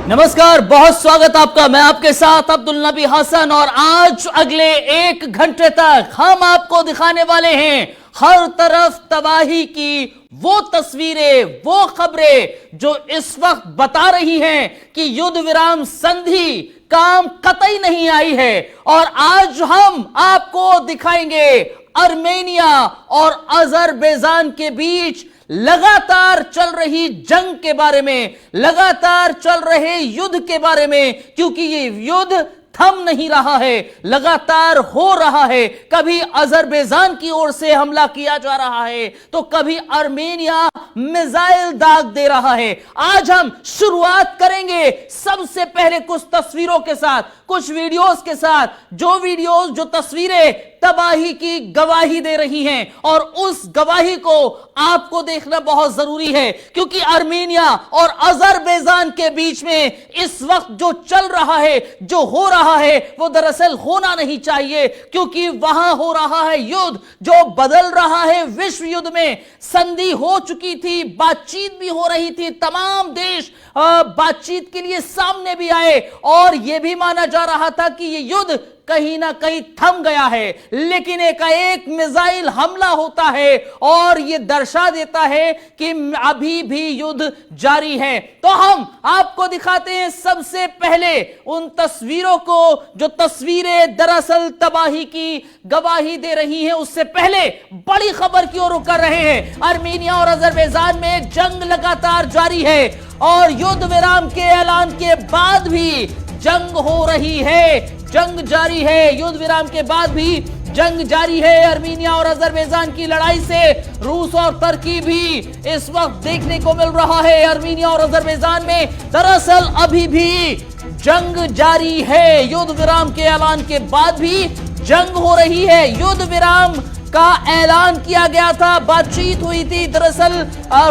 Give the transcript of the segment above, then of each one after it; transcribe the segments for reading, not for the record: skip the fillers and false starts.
नमस्कार, बहुत स्वागत आपका। मैं आपके साथ अब्दुल नबी हसन और आज अगले 1 घंटे तक हम आपको दिखाने वाले हैं हर तरफ तबाही की वो तस्वीरें, वो खबरें जो इस वक्त बता रही हैं कि युद्ध विराम संधि काम कतई नहीं आई है। और आज हम आपको दिखाएंगे आर्मेनिया और अजरबैजान के बीच लगातार चल रही जंग के बारे में, लगातार चल रहे युद्ध के बारे में, क्योंकि ये युद्ध थम नहीं रहा है, लगातार हो रहा है। कभी अजरबैजान की ओर से हमला किया जा रहा है तो कभी आर्मेनिया मिसाइल दाग दे रहा है। आज हम शुरुआत करेंगे सबसे पहले कुछ तस्वीरों के साथ, कुछ वीडियोस के साथ, जो तस्वीरें तबाही की गवाही दे रही हैं। और उस गवाही को आपको देखना बहुत जरूरी है, क्योंकि आर्मेनिया और अजरबैजान के बीच में इस वक्त जो चल रहा है, जो हो रहा है, वो दरअसल होना नहीं चाहिए, क्योंकि वहां हो रहा है युद्ध जो बदल रहा है विश्व युद्ध में। संधि हो चुकी थी, बातचीत भी हो रही थी, तमाम देश बातचीत के लिए सामने भी आए और यह भी माना जा रहा था कि यह युद्ध कहीं ना कहीं थम गया है। लेकिन एकाएक मिसाइल हमला होता है और यह दर्शा देता है कि अभी भी युद्ध जारी है। तो हम आपको दिखाते हैं सबसे पहले उन तस्वीरों को, जो तस्वीरें दरअसल तबाही की गवाही दे रही हैं। उससे पहले बड़ी खबर की ओर रुख कर रहे हैं। आर्मेनिया और अजरबैजान में जंग लगातार जारी है और युद्ध विराम के ऐलान के बाद भी जंग हो रही है, जंग जारी है। युद्ध विराम के बाद भी जंग जारी है। आर्मेनिया और अजरबैजान की लड़ाई से रूस और तुर्की भी इस वक्त देखने को मिल रहा है। आर्मेनिया और अजरबैजान में दरअसल अभी भी जंग जारी है। युद्ध विराम के ऐलान के बाद भी जंग हो रही है। युद्ध विराम का ऐलान किया गया था, बातचीत हुई थी। दरअसल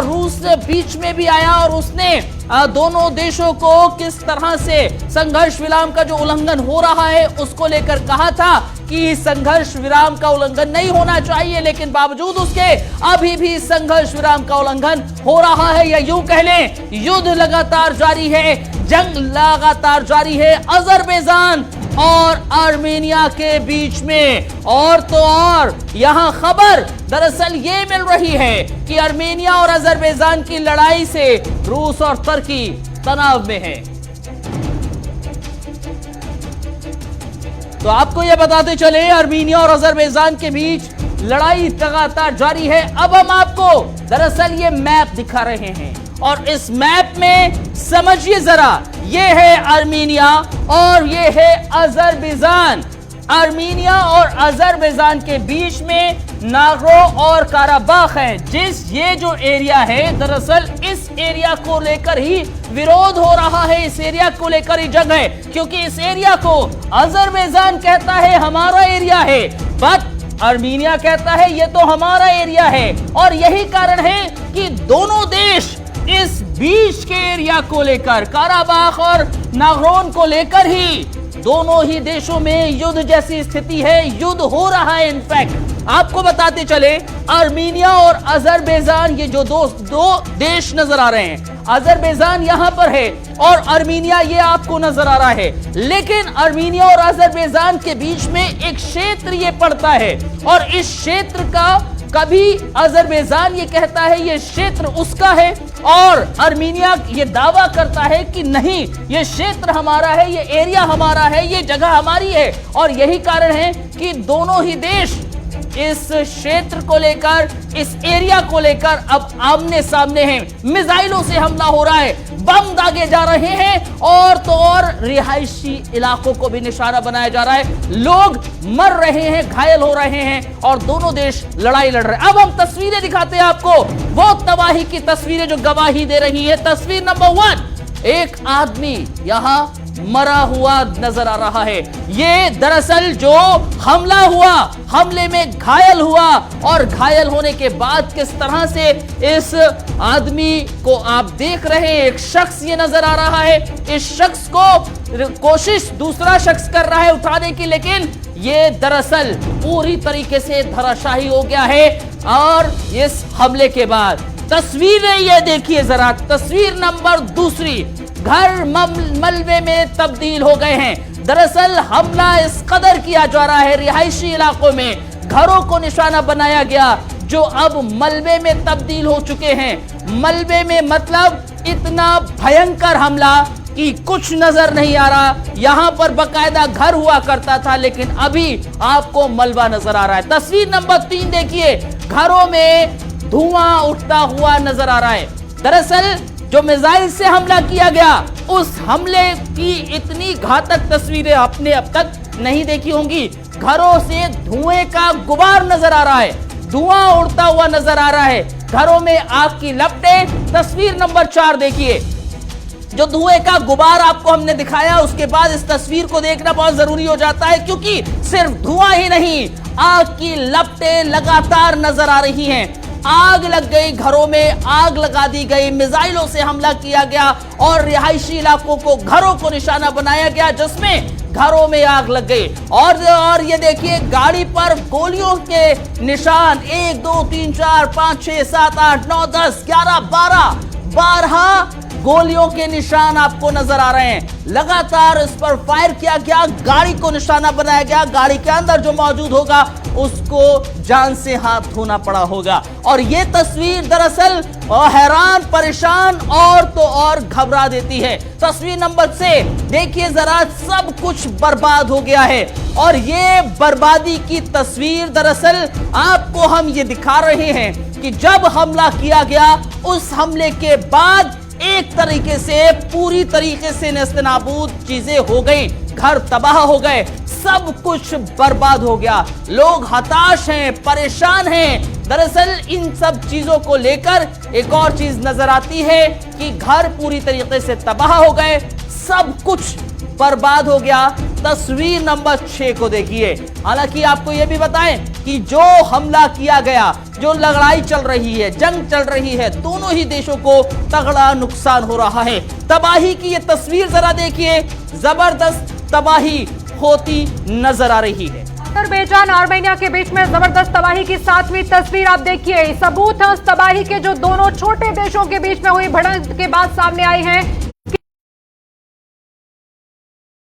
रूस बीच में भी आया और उसने दोनों देशों को किस तरह से संघर्ष विराम का जो उल्लंघन हो रहा है उसको लेकर कहा था कि संघर्ष विराम का उल्लंघन नहीं होना चाहिए, लेकिन बावजूद उसके अभी भी संघर्ष विराम का उल्लंघन हो रहा है, या यूं कह लें युद्ध लगातार जारी है, जंग लगातार जारी है अजरबैजान और आर्मेनिया के बीच में। और तो और यहां खबर दरअसल ये मिल रही है कि आर्मेनिया और अजरबैजान की लड़ाई से रूस और तुर्की तनाव में है। तो आपको यह बताते चले, आर्मेनिया और अजरबैजान के बीच लड़ाई लगातार जारी है। अब हम आपको दरअसल ये मैप दिखा रहे हैं और इस मैप में समझिए जरा, ये है आर्मेनिया और ये है अजरबैजान। आर्मेनिया और अजरबैजान के बीच में नागरो और काराबाख है। ये जो एरिया है, दरअसल इस एरिया को लेकर ही विरोध हो रहा है, इस एरिया को लेकर ही जंग है, क्योंकि इस एरिया को अजरबैजान कहता है हमारा एरिया है, बट आर्मेनिया कहता है ये तो हमारा एरिया है। और यही कारण है कि दोनों देश इस बीच के एरिया को लेकर, काराबाख और नागरोन को लेकर ही दोनों ही देशों में युद्ध जैसी स्थिति है, युद्ध हो रहा है। इनफैक्ट आपको बताते चले, आर्मेनिया और अजरबैजान ये जो दो देश नजर आ रहे हैं, अजरबैजान यहां पर है और आर्मेनिया ये आपको नजर आ रहा है, लेकिन आर्मेनिया और अजरबैजान के बीच में एक क्षेत्र ये पड़ता है और इस क्षेत्र का कभी अजरबैजान ये कहता है ये क्षेत्र उसका है और आर्मेनिया ये दावा करता है कि नहीं, ये क्षेत्र हमारा है, ये एरिया हमारा है, ये जगह हमारी है। और यही कारण है कि दोनों ही देश इस क्षेत्र को लेकर, इस एरिया को लेकर अब आमने सामने हैं। मिसाइलों से हमला हो रहा है, बम दागे जा रहे हैं और तो और रिहायशी इलाकों को भी निशाना बनाया जा रहा है। लोग मर रहे हैं, घायल हो रहे हैं और दोनों देश लड़ाई लड़ रहे हैं। अब हम तस्वीरें दिखाते हैं आपको, वो तबाही की तस्वीरें जो गवाही दे रही है। तस्वीर नंबर 1, एक आदमी यहां मरा हुआ नजर आ रहा है। ये दरअसल जो हमला हुआ, हमले में घायल हुआ और घायल होने के बाद किस तरह से इस आदमी को आप देख रहे हैं, एक शख्स ये नजर आ रहा है। इस शख्स को कोशिश दूसरा शख्स कर रहा है उठाने की, लेकिन ये दरअसल पूरी तरीके से धराशायी हो गया है। और इस हमले के बाद तस्वीरें ये देखिए जरा, तस्वीर नंबर 2, घर मलबे में तब्दील हो गए हैं। दरअसल हमला इस कदर किया जा रहा है, रिहायशी इलाकों में घरों को निशाना बनाया गया जो अब मलबे में तब्दील हो चुके हैं। मलबे में मतलब इतना भयंकर हमला कि कुछ नजर नहीं आ रहा। यहां पर बकायदा घर हुआ करता था, लेकिन अभी आपको मलबा नजर आ रहा है। तस्वीर नंबर 3 देखिए, घरों में धुआं उठता हुआ नजर आ रहा है। दरअसल जो मिसाइल से हमला किया गया, उस हमले की इतनी घातक तस्वीरें आपने अब तक नहीं देखी होंगी। घरों से धुएं का गुबार नजर आ रहा है, धुआं उड़ता हुआ नजर आ रहा है, घरों में आग की लपटें। तस्वीर नंबर 4 देखिए, जो धुएं का गुबार आपको हमने दिखाया, उसके बाद इस तस्वीर को देखना बहुत जरूरी हो जाता है, क्योंकि सिर्फ धुआं ही नहीं, आग की लपटें लगातार नजर आ रही हैं। आग लग गई, घरों में आग लगा दी गई, मिसाइलों से हमला किया गया और रिहायशी इलाकों को, घरों को निशाना बनाया गया, जिसमें घरों में आग लग गई। और ये देखिए, गाड़ी पर गोलियों के निशान, 1 2 3 4 5 6 7 8 9 10 11 12 गोलियों के निशान आपको नजर आ रहे हैं। लगातार इस पर फायर किया गया, गाड़ी को निशाना बनाया गया। गाड़ी के अंदर जो मौजूद होगा उसको जान से हाथ धोना पड़ा होगा। और ये तस्वीर दरअसल हैरान, परेशान और तो और घबरा देती है। तस्वीर नंबर 6 देखिए जरा, सब कुछ बर्बाद हो गया है। और ये बर्बादी की तस्वीर दरअसल आपको हम ये दिखा रहे हैं कि जब हमला किया गया, उस हमले के बाद एक तरीके से, पूरी तरीके से नेस्तनाबूद चीजें हो गई, घर तबाह हो गए, सब कुछ बर्बाद हो गया। लोग हताश हैं, परेशान हैं। दरअसल इन सब चीजों को लेकर एक और चीज नजर आती है कि घर पूरी तरीके से तबाह हो गए, सब कुछ बर्बाद हो गया। तस्वीर नंबर 6 को देखिए। हालांकि आपको यह भी बताएं कि जो हमला किया गया, जो लड़ाई चल रही है, जंग चल रही है, दोनों ही देशों को तगड़ा नुकसान हो रहा है। तबाही की ये तस्वीर जरा देखिए, जबरदस्त तबाही होती नजर आ रही है। अजरबैजान आर्मेनिया के बीच में जबरदस्त तबाही की 7वीं तस्वीर आप देखिए। सबूत है उस तबाही के जो दोनों छोटे देशों के बीच में हुई भिड़ंत के बाद सामने आई हैं।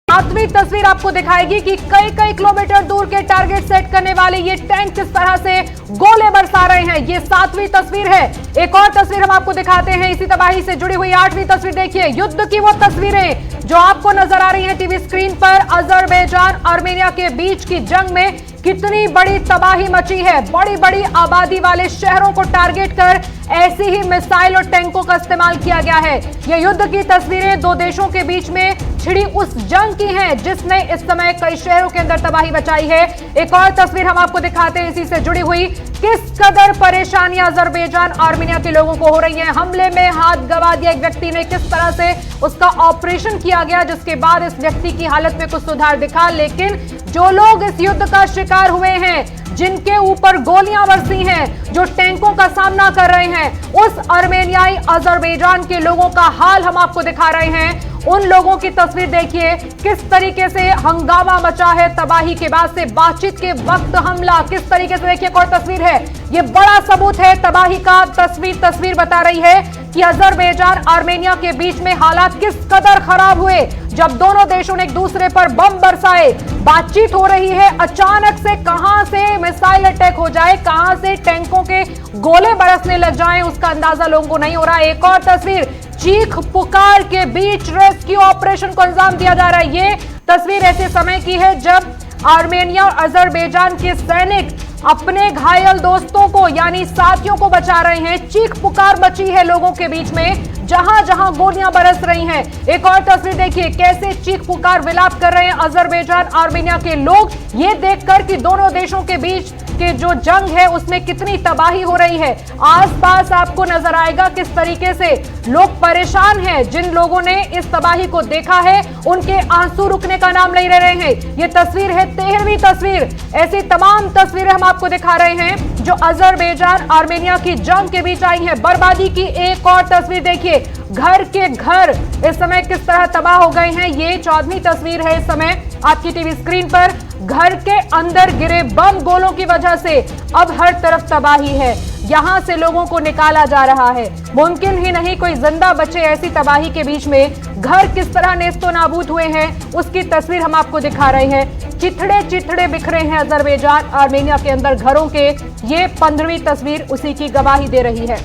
7वीं तस्वीर आपको दिखाएगी कि कई किलोमीटर दूर के टारगेट सेट करने वाले ये टैंक किस तरह से गोले बरसा रहे हैं। ये 7वीं तस्वीर है। एक और तस्वीर हम आपको दिखाते हैं इसी तबाही से जुड़ी हुई। 8वीं तस्वीर देखिए, युद्ध की वो तस्वीरें जो आपको नजर आ रही हैं टीवी स्क्रीन पर। अजरबैजान आर्मेनिया के बीच की जंग में कितनी बड़ी तबाही मची है। बड़ी बड़ी आबादी वाले शहरों को टारगेट कर ऐसी ही मिसाइल और टैंकों का इस्तेमाल किया गया है। ये युद्ध की तस्वीरें दो देशों के बीच में छिड़ी उस जंग की हैं जिसने इस समय कई शहरों के अंदर तबाही मचाई है। एक और तस्वीर हम आपको दिखाते हैं इसी से जुड़ी हुई। किस कदर परेशानियां अजरबैजान आर्मेनिया के लोगों को हो रही हैं। हमले में हाथ गंवा दिया एक व्यक्ति ने, किस तरह से उसका ऑपरेशन किया गया, जिसके बाद इस व्यक्ति की हालत में कुछ सुधार दिखा। लेकिन जो लोग इस युद्ध का शिकार हुए हैं, जिनके ऊपर गोलियां बरसी हैं, जो टैंकों का सामना कर रहे हैं, उस आर्मेनियाई अजरबैजान के लोगों का हाल हम आपको दिखा रहे हैं। उन लोगों की तस्वीर देखिए, किस तरीके से हंगामा मचा है तबाही के बाद से। बातचीत के वक्त हमला किस तरीके से, देखिए एक और तस्वीर है। ये बड़ा सबूत है तबाही का। तस्वीर बता रही है कि अजरबैजान आर्मेनिया के बीच में हालात किस कदर खराब हुए जब दोनों देशों ने एक दूसरे पर बम बरसाए। बातचीत हो रही है, अचानक से कहां से मिसाइल अटैक हो जाए, कहां से टैंकों के गोले बरसने लग जाएं, उसका अंदाजा लोगों को नहीं हो रहा। एक और तस्वीर, चीख पुकार के बीच रेस्क्यू ऑपरेशन को अंजाम दिया जा रहा है। ये तस्वीर ऐसे समय की है जब आर्मेनिया और अजरबैजान के सैनिक अपने घायल दोस्तों को यानी साथियों को बचा रहे हैं। चीख पुकार मची है लोगों के बीच में जहां जहां गोलियां बरस रही हैं। एक और तस्वीर देखिए, कैसे चीख पुकार विलाप कर रहे हैं अजरबैजान आर्मेनिया के लोग, ये देखकर कि दोनों देशों के बीच के जो जंग है उसमें कितनी तबाही हो रही है। आसपास आपको नजर आएगा किस तरीके से लोग परेशान हैं। जिन लोगों ने इस तबाही को देखा है उनके आंसू रुकने का नाम नहीं ले रहे हैं। ये तस्वीर है 13वीं तस्वीर। ऐसी तमाम तस्वीरें हम आपको दिखा रहे हैं जो अजरबैजान आर्मेनिया की जंग के बीच आई है। बर्बादी की एक और तस्वीर देखिए, घर के घर इस समय किस तरह तबाह हो गए हैं। ये 14वीं तस्वीर है इस समय आपकी टीवी स्क्रीन पर। घर के अंदर गिरे बम गोलों की वजह से अब हर तरफ तबाही है। यहां से लोगों को निकाला जा रहा है। मुमकिन ही नहीं कोई जिंदा बचे ऐसी तबाही के बीच में। घर किस तरह नेस्तो नाबूद हुए हैं उसकी तस्वीर हम आपको दिखा रहे हैं। चिथड़े चिथड़े बिखरे हैं अजरबैजान आर्मेनिया के अंदर घरों के। ये 15वीं तस्वीर उसी की गवाही दे रही है।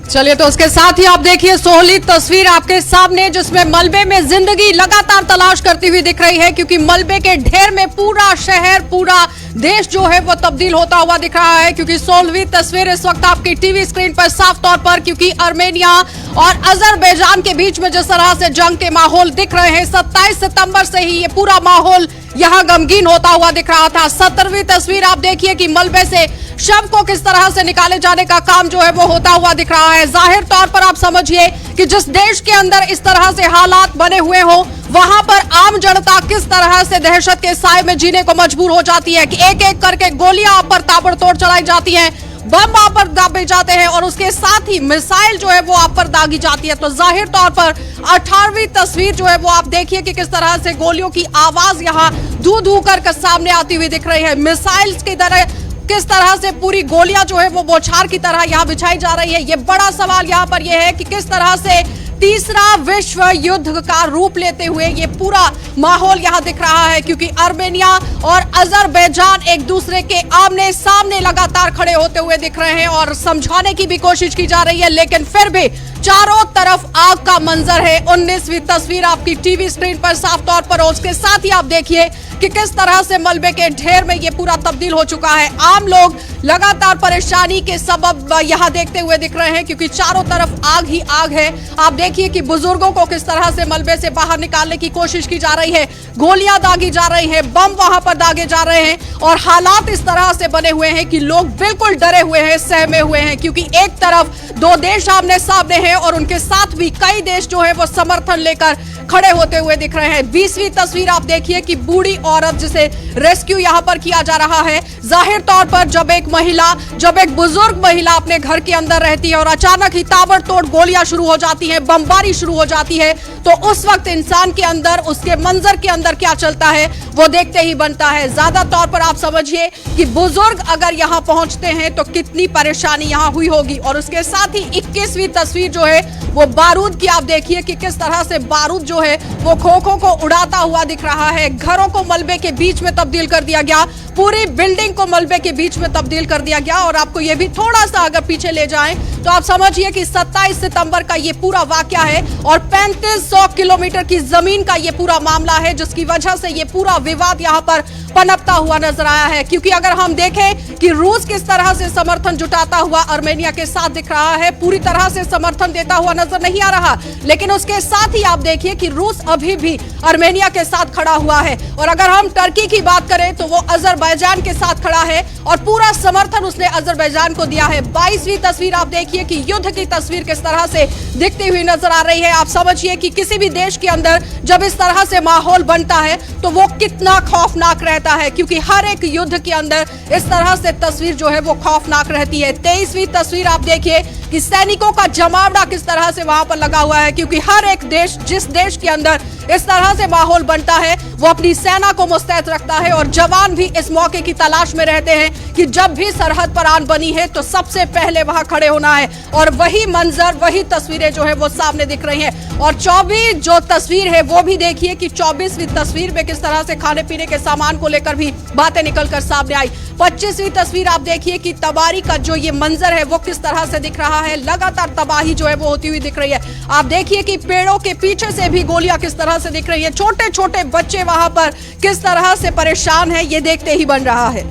चलिए तो उसके साथ ही आप देखिए 16वीं तस्वीर आपके सामने, जिसमें मलबे में जिंदगी लगातार तलाश करती हुई दिख रही है, क्योंकि मलबे के ढेर में पूरा शहर, पूरा देश जो है वो तब्दील होता हुआ दिख रहा है। क्योंकि 16वीं तस्वीर इस वक्त आपकी टीवी स्क्रीन पर साफ तौर पर, क्योंकि आर्मेनिया और अजरबैजान के बीच में जिस तरह से जंग के माहौल दिख रहे हैं, 27 सितंबर से ही ये पूरा माहौल यहां गमगीन होता हुआ दिख रहा था। 17वीं तस्वीर आप देखिए कि मलबे से शव को किस तरह से निकाले जाने का काम जो है वो होता हुआ दिख रहा है। जाहिर तौर पर आप समझिए कि जिस देश के अंदर इस तरह से हालात बने हुए हो, वहां पर आम जनता किस तरह से दहशत के साए में जीने को मजबूर हो जाती है कि एक एक करके गोलियां आप पर ताबड़तोड़ चलाई जाती हैं, बम आप पर दागे जाते हैं और उसके साथ ही मिसाइल जो है वो आप पर दागी जाती है। तो जाहिर तौर पर 18वीं तस्वीर जो है वो आप देखिए कि किस तरह से गोलियों की आवाज यहाँ धू धू कर सामने आती हुई दिख रही है। मिसाइल की तरह किस तरह से पूरी गोलियां जो है वो बौछार की तरह यहाँ बिछाई जा रही है। ये बड़ा सवाल यहाँ पर यह है कि किस तरह से तीसरा विश्व युद्ध का रूप लेते हुए ये पूरा माहौल यहाँ दिख रहा है, क्योंकि आर्मेनिया और अजरबैजान एक दूसरे के आमने सामने लगातार खड़े होते हुए दिख रहे हैं और समझाने की भी कोशिश की जा रही है, लेकिन फिर भी चारों तरफ आग का मंजर है। 19वीं तस्वीर आपकी टीवी स्क्रीन पर साफ तौर पर, उसके साथ ही आप देखिए कि किस तरह से मलबे के ढेर में ये पूरा तब्दील हो चुका है। आम लोग लगातार परेशानी के सबब यहाँ देखते हुए दिख रहे हैं, क्योंकि चारों तरफ आग ही आग है। आप देखिए कि बुजुर्गों को किस तरह से मलबे से बाहर निकालने की कोशिश की जा रही है, गोलियां दागी जा रही है, बम वहां पर दागे जा रहे हैं और हालात इस तरह से बने हुए हैं कि लोग बिल्कुल डरे हुए हैं, सहमे हुए हैं, क्योंकि एक तरफ दो देश आमने सामने हैं और उनके साथ भी कई देश जो है वो समर्थन लेकर खड़े होते हुए दिख रहे हैं। 20वीं तस्वीर आप देखिए कि बूढ़ी औरत जिसे रेस्क्यू यहां पर किया जा रहा है। जाहिर तौर पर जब एक बुजुर्ग महिला अपने घर के अंदर रहती है और अचानक ही ताबड़तोड़ गोलियां शुरू हो जाती हैं, बमबारी शुरू हो जाती है, तो उस वक्त इंसान के अंदर, उसके मंजर के अंदर क्या चलता है वो देखते ही बनता है। ज्यादा तौर पर आप समझिए कि बुजुर्ग अगर यहां पहुंचते हैं तो कितनी परेशानी यहां हुई होगी। और उसके साथ ही 21वीं तस्वीर जो है वो बारूद की आप देखिए कि किस तरह से बारूद जो है वो खोखों को उड़ाता हुआ दिख रहा है। घरों को मलबे के बीच में तब्दील कर दिया गया, पूरी बिल्डिंग को मलबे के बीच में तब्दील कर दिया गया। और आपको ये भी थोड़ा सा अगर पीछे ले जाएं तो आप समझिए कि 27 सितंबर का ये पूरा वाकया है और 3500 किलोमीटर की जमीन का ये पूरा मामला है, जिसकी वजह से ये पूरा विवाद यहाँ पर पनपता हुआ नजर आया है। क्योंकि अगर हम देखें कि रूस किस तरह से समर्थन जुटाता हुआ आर्मेनिया के साथ दिख रहा है, पूरी तरह से समर्थन देता हुआ नजर नहीं आ रहा, लेकिन उसके साथ ही आप देखिए कि रूस अभी भी आर्मेनिया के साथ खड़ा हुआ है। और अगर हम टर्की की बात करें तो वो अजरबैजान के साथ खड़ा है और पूरा समर्थन उसने अजरबैजान को दिया है। 22वीं तस्वीर आप देखिए कि युद्ध की तस्वीर किस तरह से दिखती हुई नजर आ रही है। आप समझिए कि किसी भी देश के अंदर जब इस तरह से माहौल बनता है तो वो कितना खौफनाक रहता है, क्योंकि हर एक युद्ध के अंदर इस तरह से तस्वीर जो है वो खौफनाक रहती है। 23वीं तस्वीर आप देखिए कि सैनिकों का जमावड़ा किस तरह से वहां पर लगा हुआ है, क्योंकि हर एक देश, जिस देश के अंदर इस तरह से माहौल बनता है, वो अपनी सेना को मुस्तैद रखता है और जवान भी इस मौके की तलाश में रहते हैं कि जब भी सरहद पर आन बनी है तो सबसे पहले वहां खड़े होना है। और वही मंजर, वही तस्वीरें जो है वो सामने दिख रही हैं। और 24 जो तस्वीर है वो भी देखिए कि 24वीं तस्वीर में किस तरह से खाने पीने के सामान को लेकर भी बातें निकलकर सामने आई। 25वीं तस्वीर आप देखिए कि तबाही का जो ये मंजर है वो किस तरह से दिख रहा है, लगातार तबाही जो है वो होती हुई दिख रही है। आप देखिए कि पेड़ों के पीछे से भी गोलियां किस तरह से दिख रही है, छोटे छोटे बच्चे वहां पर किस तरह से परेशान है, ये देखते ही बन रहा है।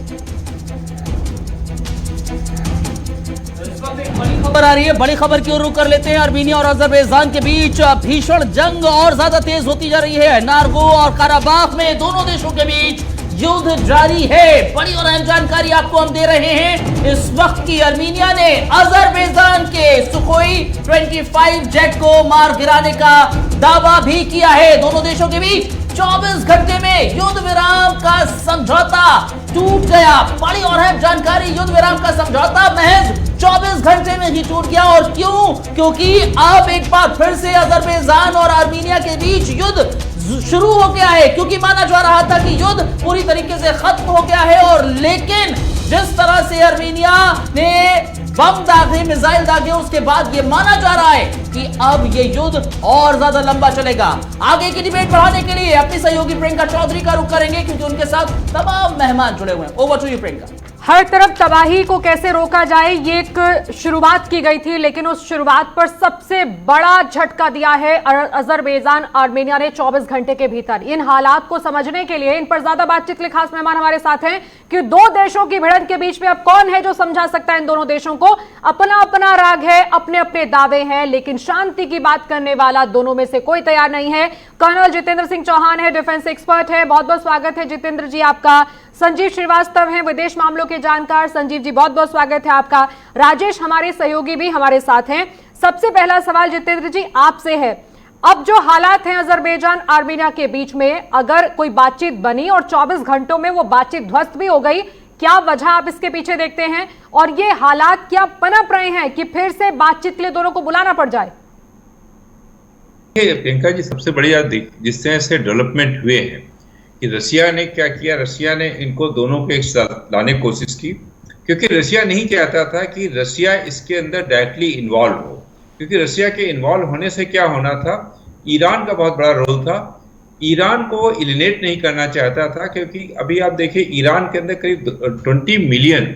बड़ी खबर आ रही है, बड़ी खबर की ओर रुख कर लेते हैं। आर्मेनिया और अजरबैजान के बीच भीषण जंग और ज्यादा तेज होती जा रही है। नारगो और काराबाख में दोनों देशों के बीच युद्ध जारी है। बड़ी और अहम जानकारी आपको हम दे रहे हैं। इस वक्त की आर्मेनिया ने अजरबैजान के सुखोई 25 जेट को मार गिराने का दावा भी किया है। दोनों देशों के बीच 24 घंटे में युद्ध विराम का समझौता टूट गया। बड़ी और अहम जानकारी, युद्ध विराम का समझौता महज 24 घंटे में ही टूट गया। और क्यों? क्योंकि अब एक बार फिर से अजरबैजान और आर्मेनिया के बीच युद्ध शुरू हो गया है, क्योंकि माना जा रहा था कि युद्ध पूरी तरीके से खत्म हो गया है। और लेकिन जिस तरह से आर्मेनिया ने बम दागे, मिसाइल दागे, उसके बाद यह माना जा रहा है कि अब यह युद्ध और ज्यादा लंबा चलेगा। आगे की डिबेट बढ़ाने के लिए अपनी सहयोगी प्रियंका चौधरी का रुख करेंगे क्योंकि उनके साथ तमाम मेहमान जुड़े हुए हैं। Over to you Priyanka. हर तरफ तबाही को कैसे रोका जाए, ये एक शुरुआत की गई थी, लेकिन उस शुरुआत पर सबसे बड़ा झटका दिया है अजरबैजान आर्मेनिया ने 24 घंटे के भीतर। इन हालात को समझने के लिए इन पर ज्यादा बातचीत के लिए खास मेहमान हमारे साथ हैं कि दो देशों की भिड़ंत के बीच में अब कौन है जो समझा सकता है इन दोनों देशों को। अपना अपना राग है, अपने अपने दावे हैं, लेकिन शांति की बात करने वाला दोनों में से कोई तैयार नहीं है। कर्नल जितेंद्र सिंह चौहान है, डिफेंस एक्सपर्ट है, बहुत बहुत स्वागत है जितेंद्र जी आपका। संजीव श्रीवास्तव हैं, विदेश मामलों के जानकार। संजीव जी बहुत बहुत स्वागत है आपका। राजेश हमारे सहयोगी भी हमारे साथ हैं। सबसे पहला सवाल जितेंद्र जी आपसे है, अब जो हालात हैं अजरबैजान आर्मेनिया के बीच में, अगर कोई बातचीत बनी और 24 घंटों में वो बातचीत ध्वस्त भी हो गई, क्या वजह आप इसके पीछे देखते हैं और ये हालात क्या पनप रहे हैं कि फिर से बातचीत के लिए दोनों को बुलाना पड़ जाए? प्रियंका जी, सबसे बढ़िया जिस तरह से डेवलपमेंट हुए हैं कि रशिया ने क्या किया, रशिया ने इनको दोनों को एक साथ लाने की कोशिश की, क्योंकि रशिया नहीं चाहता था कि रशिया इसके अंदर डायरेक्टली इन्वॉल्व हो, क्योंकि रशिया के इन्वॉल्व होने से क्या होना था, ईरान का बहुत बड़ा रोल था। ईरान को एलिमिनेट नहीं करना चाहता था, क्योंकि अभी आप देखिए ईरान के अंदर करीब 20 मिलियन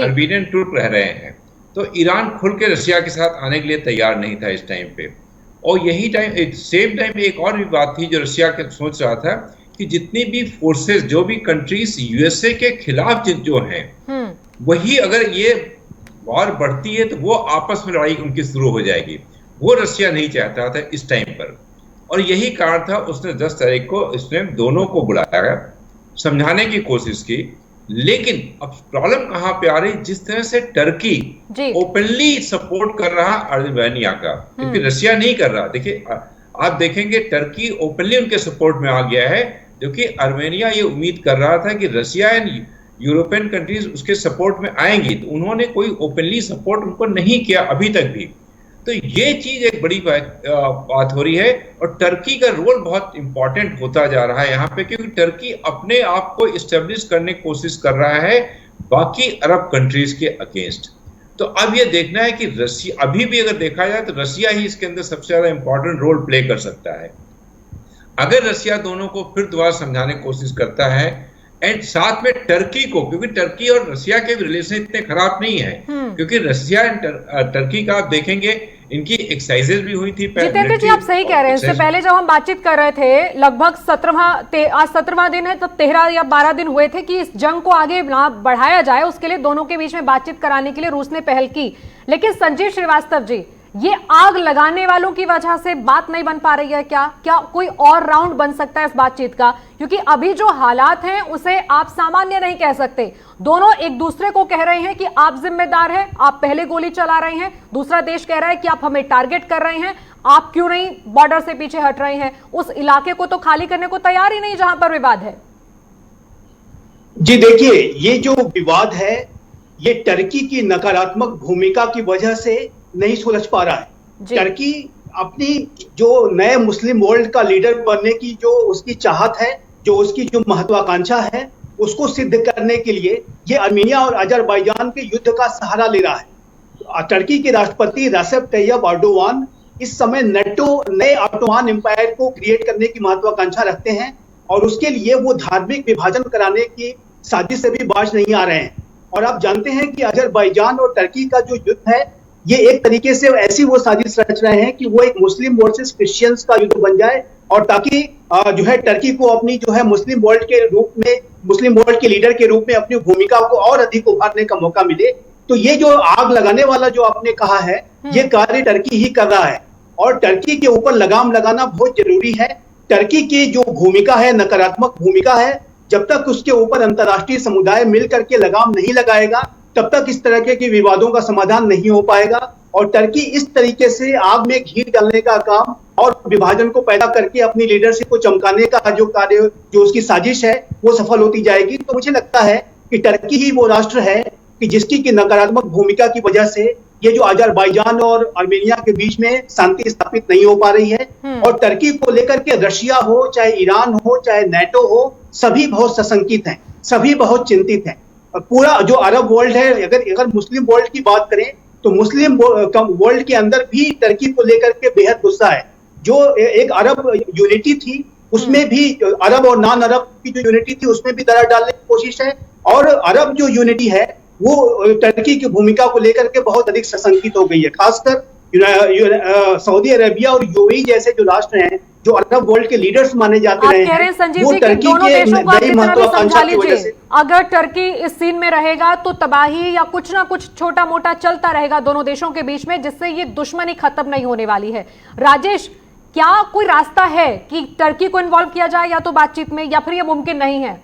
आर्मेनियन ट्रूप रह रहे हैं, तो ईरान खुल के रशिया के साथ आने के लिए तैयार नहीं था इस टाइम पे। और यही टाइम सेम टाइम एक और भी बात थी जो रशिया के सोच रहा था कि जितनी भी फोर्सेस, जो भी कंट्रीज यूएसए के खिलाफ जो हैं, वही अगर ये वॉर बढ़ती है तो वो आपस में लड़ाई उनकी शुरू हो जाएगी। वो रशिया नहीं चाहता था इस टाइम पर, और यही कारण था उसने 10 तारीख को इसने दोनों को बुलाया, समझाने की कोशिश की। लेकिन अब प्रॉब्लम कहां पे आ रही, जिस तरह से टर्की ओपनली सपोर्ट कर रहा आर्मेनिया का, क्योंकि रशिया नहीं कर रहा। देखिए आप देखेंगे टर्की ओपनली उनके सपोर्ट में आ गया है, जो कि आर्मेनिया ये उम्मीद कर रहा था कि रशिया एंड यूरोपियन कंट्रीज उसके सपोर्ट में आएंगी, तो उन्होंने कोई ओपनली सपोर्ट उनको नहीं किया अभी तक भी। तो ये चीज एक बड़ी बात हो रही है, और टर्की का रोल बहुत इंपॉर्टेंट होता जा रहा है यहाँ पे, क्योंकि टर्की अपने आप को इस्टेब्लिश करने की कोशिश कर रहा है बाकी अरब कंट्रीज के अगेंस्ट। तो अब ये देखना है कि रशिया, अभी भी अगर देखा जाए तो रशिया ही इसके अंदर सबसे ज्यादा इंपॉर्टेंट रोल प्ले कर सकता है। अगर रशिया दोनों को फिर दोबारा समझाने की कोशिश करता है, एंड साथ में टर्की को, क्योंकि टर्की और रशिया के रिलेशन इतने खराब नहीं है, क्योंकि रशिया एंड टर्की का आप देखेंगे इनकी एक्सरसाइजेज भी हुई थी। जितेंद्र जी आप सही कह रहे हैं, इससे पहले जब हम बातचीत कर रहे थे लगभग 17वां दिन है, तो 13 या 12 दिन हुए थे कि इस जंग को आगे ना बढ़ाया जाए, उसके लिए दोनों के बीच में बातचीत कराने के लिए रूस ने पहल की। लेकिन संजीव श्रीवास्तव जी, ये आग लगाने वालों की वजह से बात नहीं बन पा रही है क्या कोई और राउंड बन सकता है इस बातचीत का? क्योंकि अभी जो हालात हैं उसे आप सामान्य नहीं कह सकते। दोनों एक दूसरे को कह रहे हैं कि आप जिम्मेदार हैं, आप पहले गोली चला रहे हैं, दूसरा देश कह रहा है कि आप हमें टारगेट कर रहे हैं, आप क्यों नहीं बॉर्डर से पीछे हट रहे हैं। उस इलाके को तो खाली करने को तैयार ही नहीं जहां पर विवाद है। जी देखिए, ये जो विवाद है ये टर्की की नकारात्मक भूमिका की वजह से नहीं सुलझ पा रहा है। टर्की अपनी जो नए मुस्लिम वर्ल्ड का लीडर बनने की जो उसकी चाहत है, जो उसकी जो महत्वाकांक्षा है, उसको सिद्ध करने के लिए ये आर्मेनिया और अजरबैजान के युद्ध का सहारा ले रहा है। टर्की के राष्ट्रपति रेसेप तैयब एर्दोगान इस समय नेटो, नए ऑटोमान एम्पायर को क्रिएट करने की महत्वाकांक्षा रखते हैं, और उसके लिए वो धार्मिक विभाजन कराने की साजिश से भी बाज नहीं आ रहे हैं। और आप जानते हैं कि अजरबैजान और टर्की का जो युद्ध है, ये एक तरीके से ऐसी वो साजिश रच रहे हैं कि वो एक मुस्लिम वर्सेस क्रिश्चियंस का युद्ध बन जाए, और ताकि जो है टर्की को अपनी जो है मुस्लिम वर्ल्ड के रूप में, मुस्लिम वर्ल्ड के लीडर के रूप में अपनी भूमिका को और अधिक उभारने का मौका मिले। तो ये जो आग लगाने वाला जो आपने कहा है, ये कार्य टर्की ही कर रहा है, और टर्की के ऊपर लगाम लगाना बहुत जरूरी है। टर्की की जो भूमिका है, नकारात्मक भूमिका है, जब तक उसके ऊपर अंतर्राष्ट्रीय समुदाय मिल करके लगाम नहीं लगाएगा, तब तक इस तरह के विवादों का समाधान नहीं हो पाएगा। और टर्की इस तरीके से आग में घी डालने का काम और विभाजन को पैदा करके अपनी लीडरशिप को चमकाने का जो कार्य, जो उसकी साजिश है, वो सफल होती जाएगी। तो मुझे लगता है कि टर्की ही वो राष्ट्र है कि जिसकी की नकारात्मक भूमिका की वजह से ये जो अजरबैजान और आर्मेनिया के बीच में शांति स्थापित नहीं हो पा रही है। और टर्की को लेकर के रशिया हो, चाहे ईरान हो, चाहे नेटो हो, सभी बहुत सशंकित हैं, सभी बहुत चिंतित हैं। पूरा जो अरब वर्ल्ड है, अगर मुस्लिम वर्ल्ड की बात करें तो मुस्लिम वर्ल्ड के अंदर भी टर्की को लेकर के बेहद गुस्सा है। जो एक अरब यूनिटी थी उसमें भी, अरब और नॉन अरब की जो यूनिटी थी उसमें भी दरार डालने की कोशिश है, और अरब जो यूनिटी है वो टर्की की भूमिका को लेकर के बहुत अधिक सशंकित हो गई है। खासकर सऊदी अरेबिया और यूएई जैसे जो राष्ट्र हैं, जो अरब वर्ल्ड के लीडर्स माने जाते रहे हैं, संजीव वो जी टर्की दोनों के देशों को आप नई इस तरह भी महत्वाकांक्षा समझा की वजह लीजिए, से, अगर टर्की इस सीन में रहेगा तो तबाही या कुछ ना कुछ छोटा मोटा चलता रहेगा दोनों देशों के बीच में, जिससे ये दुश्मनी खत्म नहीं होने वाली है। राजेश, क्या कोई रास्ता है कि टर्की को इन्वॉल्व किया जाए या तो बातचीत में, या फिर ये मुमकिन नहीं है?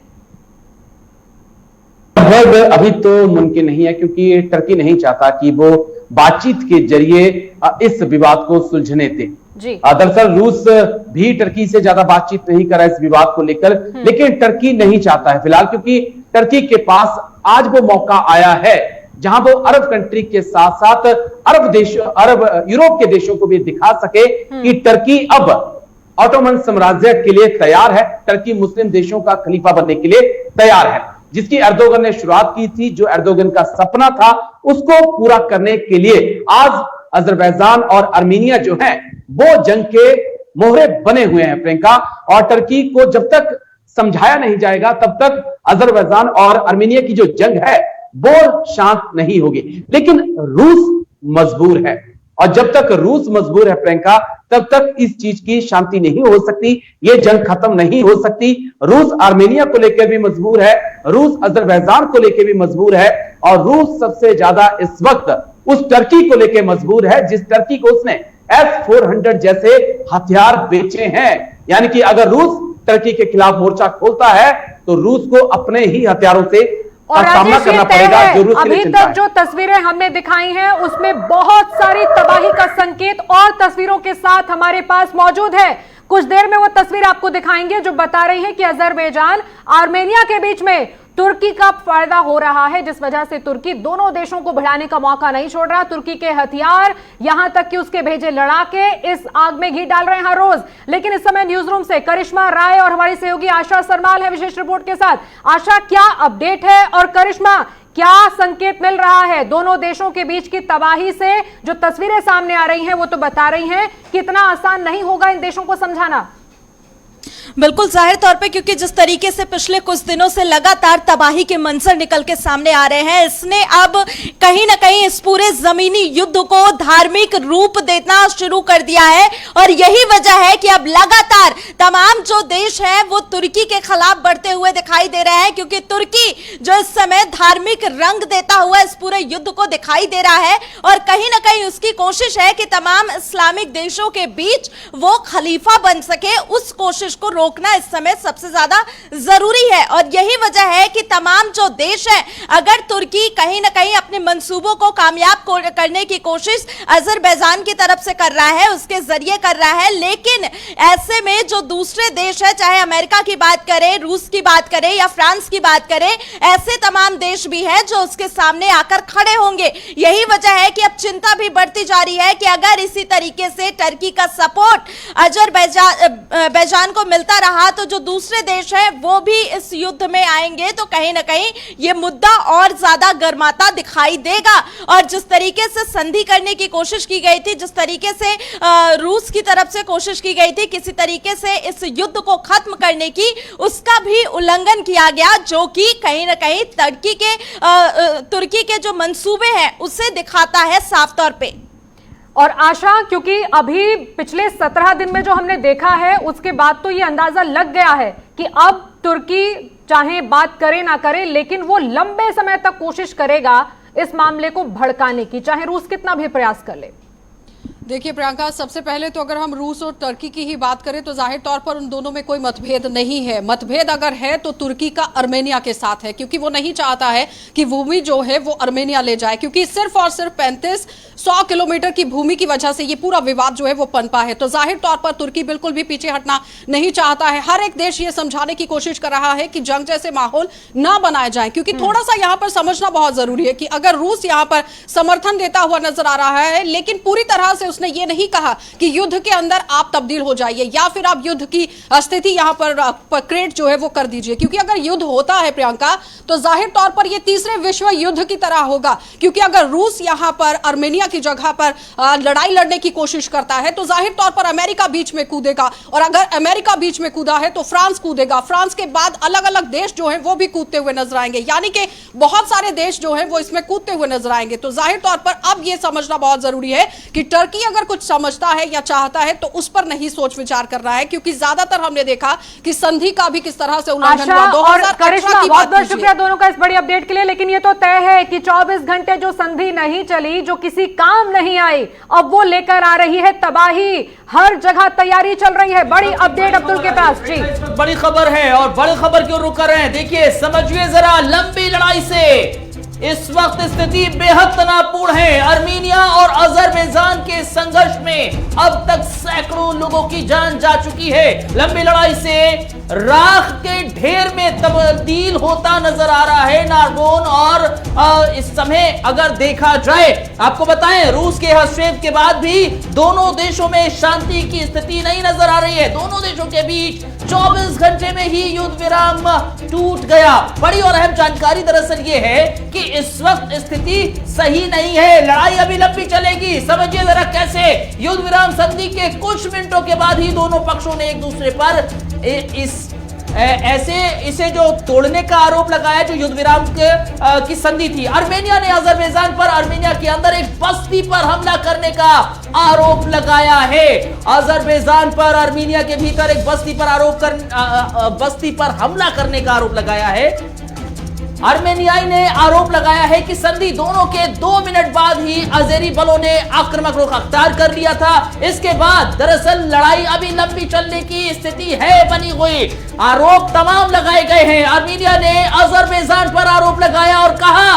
अभी तो मुमकिन नहीं है, क्योंकि टर्की नहीं चाहता कि वो बातचीत के जरिए इस विवाद को सुलझने दे। दरअसल रूस भी टर्की से ज्यादा बातचीत नहीं कर रहा है इस विवाद को लेकर, लेकिन टर्की नहीं चाहता है फिलहाल, क्योंकि टर्की के पास आज वो मौका आया है जहां वो अरब कंट्री के साथ साथ अरब यूरोप के देशों को भी दिखा सके कि टर्की अब ऑटोमन साम्राज्य के लिए तैयार है, टर्की मुस्लिम देशों का खलीफा बनने के लिए तैयार है, जिसकी एर्दोगन ने शुरुआत की थी। जो एर्दोगन का सपना था उसको पूरा करने के लिए आज अजरबैजान और आर्मीनिया जो है वो जंग के मोहरे बने हुए हैं प्रियंका, और टर्की को जब तक समझाया नहीं जाएगा तब तक अजरबैजान और आर्मीनिया की जो जंग है वो शांत नहीं होगी। लेकिन रूस मजबूर है, और जब तक रूस मजबूर है प्रियंका तब तक इस चीज की शांति नहीं हो सकती, ये जंग खत्म नहीं हो सकती। रूस आर्मेनिया को लेकर भी मजबूर है, रूस अजरबैजान को लेकर भी मजबूर है, और रूस सबसे ज्यादा इस वक्त उस टर्की को लेकर मजबूर है जिस टर्की को उसने S-400 जैसे हथियार बेचे हैं। यानी कि अगर रूस टर्की के खिलाफ मोर्चा खोलता है तो रूस को अपने ही हथियारों से सामना करना पड़ेगा। जो रूस अभी तक जो तस्वीरें हमने दिखाई हैं उसमें बहुत सारी तबाही का संकेत और तस्वीरों के साथ हमारे पास मौजूद है। कुछ देर में वो तस्वीर आपको दिखाएंगे जो बता रही है कि अजरबैजान आर्मेनिया के बीच में तुर्की का फायदा हो रहा है, जिस वजह से तुर्की दोनों देशों को भिड़ाने का मौका नहीं छोड़ रहा। तुर्की के हथियार, यहां तक कि उसके भेजे लड़ाके इस आग में घी डाल रहे हैं हर रोज। लेकिन इस समय न्यूज रूम से करिश्मा राय और हमारी सहयोगी आशा सरमाल है विशेष रिपोर्ट के साथ। आशा, क्या अपडेट है, और करिश्मा क्या संकेत मिल रहा है दोनों देशों के बीच की तबाही से? जो तस्वीरें सामने आ रही हैं वो तो बता रही हैं कि इतना आसान नहीं होगा इन देशों को समझाना। बिल्कुल, जाहिर तौर पे, क्योंकि जिस तरीके से पिछले कुछ दिनों से लगातार तबाही के मंजर निकल के सामने आ रहे हैं, इसने अब कहीं ना कहीं इस पूरे जमीनी युद्ध को धार्मिक रूप देना शुरू कर दिया है। और यही वजह है कि अब लगातार तमाम जो देश हैं वो तुर्की के खिलाफ बढ़ते हुए दिखाई दे रहे हैं, क्योंकि तुर्की जो इस समय धार्मिक रंग देता हुआ इस पूरे युद्ध को दिखाई दे रहा है, और कहीं ना कहीं उसकी कोशिश है कि तमाम इस्लामिक देशों के बीच वो खलीफा बन सके। उस कोशिश को रोकना इस समय सबसे ज्यादा जरूरी है, और यही वजह है कि तमाम जो देश हैं, अगर तुर्की कहीं ना कहीं अपने मंसूबों को कामयाब करने की कोशिश अजरबैजान की तरफ से कर रहा है, उसके जरिए कर रहा है, लेकिन ऐसे में जो दूसरे देश है, चाहे अमेरिका की बात करें, रूस की बात करें या फ्रांस की बात करें, ऐसे तमाम देश भी हैं जो उसके सामने आकर खड़े होंगे। यही वजह है कि अब चिंता भी बढ़ती जा रही है कि अगर इसी तरीके से टर्की का सपोर्ट अजरबैजान को मिलता रहा तो जो दूसरे देश हैं वो भी इस युद्ध में आएंगे, तो कहीं ना कहीं ये मुद्दा और ज्यादा गर्माता दिखाई देगा। और जिस तरीके से संधि करने की कोशिश की गई थी, जिस तरीके से रूस की तरफ से कोशिश की गई थी किसी तरीके से इस युद्ध को खत्म करने की, उसका भी उल्लंघन किया गया, जो कि कहीं ना कहीं तुर्की के जो मंसूबे हैं उसे दिखाता है साफ तौर पे। और आशा, क्योंकि अभी पिछले 17 दिन में जो हमने देखा है उसके बाद तो ये अंदाजा लग गया है कि अब तुर्की चाहे बात करे ना करे, लेकिन वो लंबे समय तक कोशिश करेगा इस मामले को भड़काने की, चाहे रूस कितना भी प्रयास कर ले। देखिए प्रियंका, सबसे पहले तो अगर हम रूस और तुर्की की ही बात करें तो जाहिर तौर पर उन दोनों में कोई मतभेद नहीं है। मतभेद अगर है तो तुर्की का आर्मेनिया के साथ है, क्योंकि वो नहीं चाहता है कि भूमि जो है वो आर्मेनिया ले जाए, क्योंकि सिर्फ और सिर्फ 3500 किलोमीटर की भूमि की वजह से ये पूरा विवाद जो है वो पनपा है। तो जाहिर तौर पर तुर्की बिल्कुल भी पीछे हटना नहीं चाहता है। हर एक देश ये समझाने की कोशिश कर रहा है कि जंग जैसे माहौल ना बनाए जाए, क्योंकि थोड़ा सा यहाँ पर समझना बहुत जरूरी है कि अगर रूस यहाँ पर समर्थन देता हुआ नजर आ रहा है, लेकिन पूरी तरह से उसने ये नहीं कहा कि युद्ध के अंदर आप तब्दील हो जाइए या फिर आप युद्ध की स्थिति यहां पर क्रिएट जो है वो कर दीजिए, क्योंकि अगर युद्ध होता है प्रियंका तो जाहिर तौर पर ये तीसरे विश्व युद्ध की तरह होगा, क्योंकि अगर रूस यहां पर आर्मेनिया की जगह पर लड़ाई लड़ने की कोशिश करता है तो जाहिर तौर पर अमेरिका बीच में कूदेगा, और अगर अमेरिका बीच में कूदा है तो फ्रांस कूदेगा, फ्रांस के बाद अलग अलग देश जो है वो भी कूदते हुए नजर आएंगे, यानी कि बहुत सारे देश जो है वो इसमें कूदते हुए नजर आएंगे। तो जाहिर तौर पर अब यह समझना बहुत जरूरी है कि टर्की अगर कुछ समझता है या चाहता है तो उस पर नहीं सोच विचार कर रहा है, क्योंकि ज्यादातर हमने देखा कि संधि का भी किस तरह से उल्लंघन हुआ। 2018 की बात, बहुत शुक्रिया दोनों का इस बड़ी अपडेट के लिए। लेकिन ये तो तय है कि 24 घंटे जो संधि नहीं चली, जो किसी काम नहीं आई, अब वो लेकर आ रही है तबाही। हर जगह तैयारी चल रही है। बड़ी अपडेट अब्दुल के पास जी। बड़ी खबर है, और बड़ी खबर क्यों रुक कर रहे हैं, देखिए समझिए जरा। लंबी लड़ाई से इस वक्त स्थिति बेहद तनावपूर्ण है। आर्मेनिया और अजरबैजान के संघर्ष में अब तक सैकड़ों लोगों की जान जा चुकी है। लंबी लड़ाई से राख के ढेर में तब्दील होता नजर आ रहा है नारगोन। और इस समय अगर देखा जाए, आपको बताएं, रूस के हस्तक्षेप के बाद भी दोनों देशों में शांति की स्थिति नहीं नजर आ रही है। दोनों देशों के बीच 24 घंटे में ही युद्ध विराम टूट गया। बड़ी और अहम जानकारी दरअसल ये है कि इस वक्त स्थिति सही नहीं है, लड़ाई अभी लंबी चलेगी। समझिए जरा कैसे। युद्ध विराम संधि के कुछ मिनटों के बाद ही दोनों पक्षों ने एक दूसरे पर इसे जो तोड़ने का आरोप लगाया, जो युद्ध विराम की संधि थी। आर्मेनिया ने अजरबैजान पर, आर्मेनिया के अंदर एक बस्ती पर हमला करने का आरोप लगाया है। अजरबैजान पर आर्मेनिया के भीतर एक बस्ती पर हमला करने का आरोप लगाया है। आर्मेनियाई ने आरोप लगाया है कि संधि दोनों के 2 मिनट बाद ही अजेरी बलों ने आक्रामक रुख अख्तियार कर लिया था। इसके बाद दरअसल लड़ाई अभी लंबी चलने की स्थिति है बनी हुई। आरोप तमाम लगाए गए हैं। आर्मेनिया ने अजरबैजान पर आरोप लगाया और कहा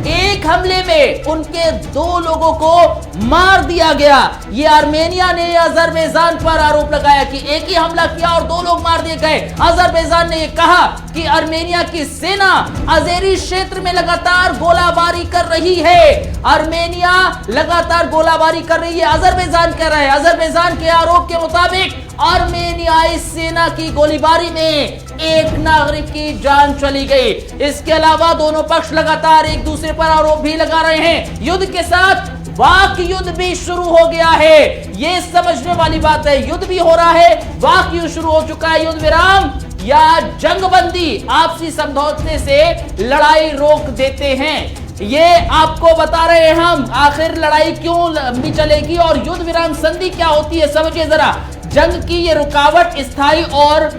एक हमले में उनके 2 लोगों को मार दिया गया। ये आर्मेनिया ने अजरबैजान पर आरोप लगाया कि एक ही हमला किया और 2 लोग मार दिए गए। अजरबैजान ने यह कहा कि आर्मेनिया की सेना अजेरी क्षेत्र में लगातार गोलाबारी कर रही है। आर्मेनिया लगातार गोलाबारी कर रही है, अजरबैजान कह रहा है। अजरबैजान के आरोप के मुताबिक आर्मेनियाई सेना की गोलीबारी में एक नागरिक की जान चली गई। इसके अलावा दोनों पक्ष लगातार एक दूसरे पर आरोप भी लगा रहे हैं। युद्ध के साथ वाक युद्ध भी शुरू हो गया है, ये समझने वाली बात है। युद्ध भी हो रहा है, वाक युद्ध शुरू हो चुका है। युद्ध विराम या जंगबंदी आपसी समझौते से लड़ाई रोक देते हैं, ये आपको बता रहे हैं हम। आखिर लड़ाई क्यों लंबी चलेगी और युद्ध विराम संधि क्या होती है, समझिए जरा। जंग की ये रुकावट स्थायी और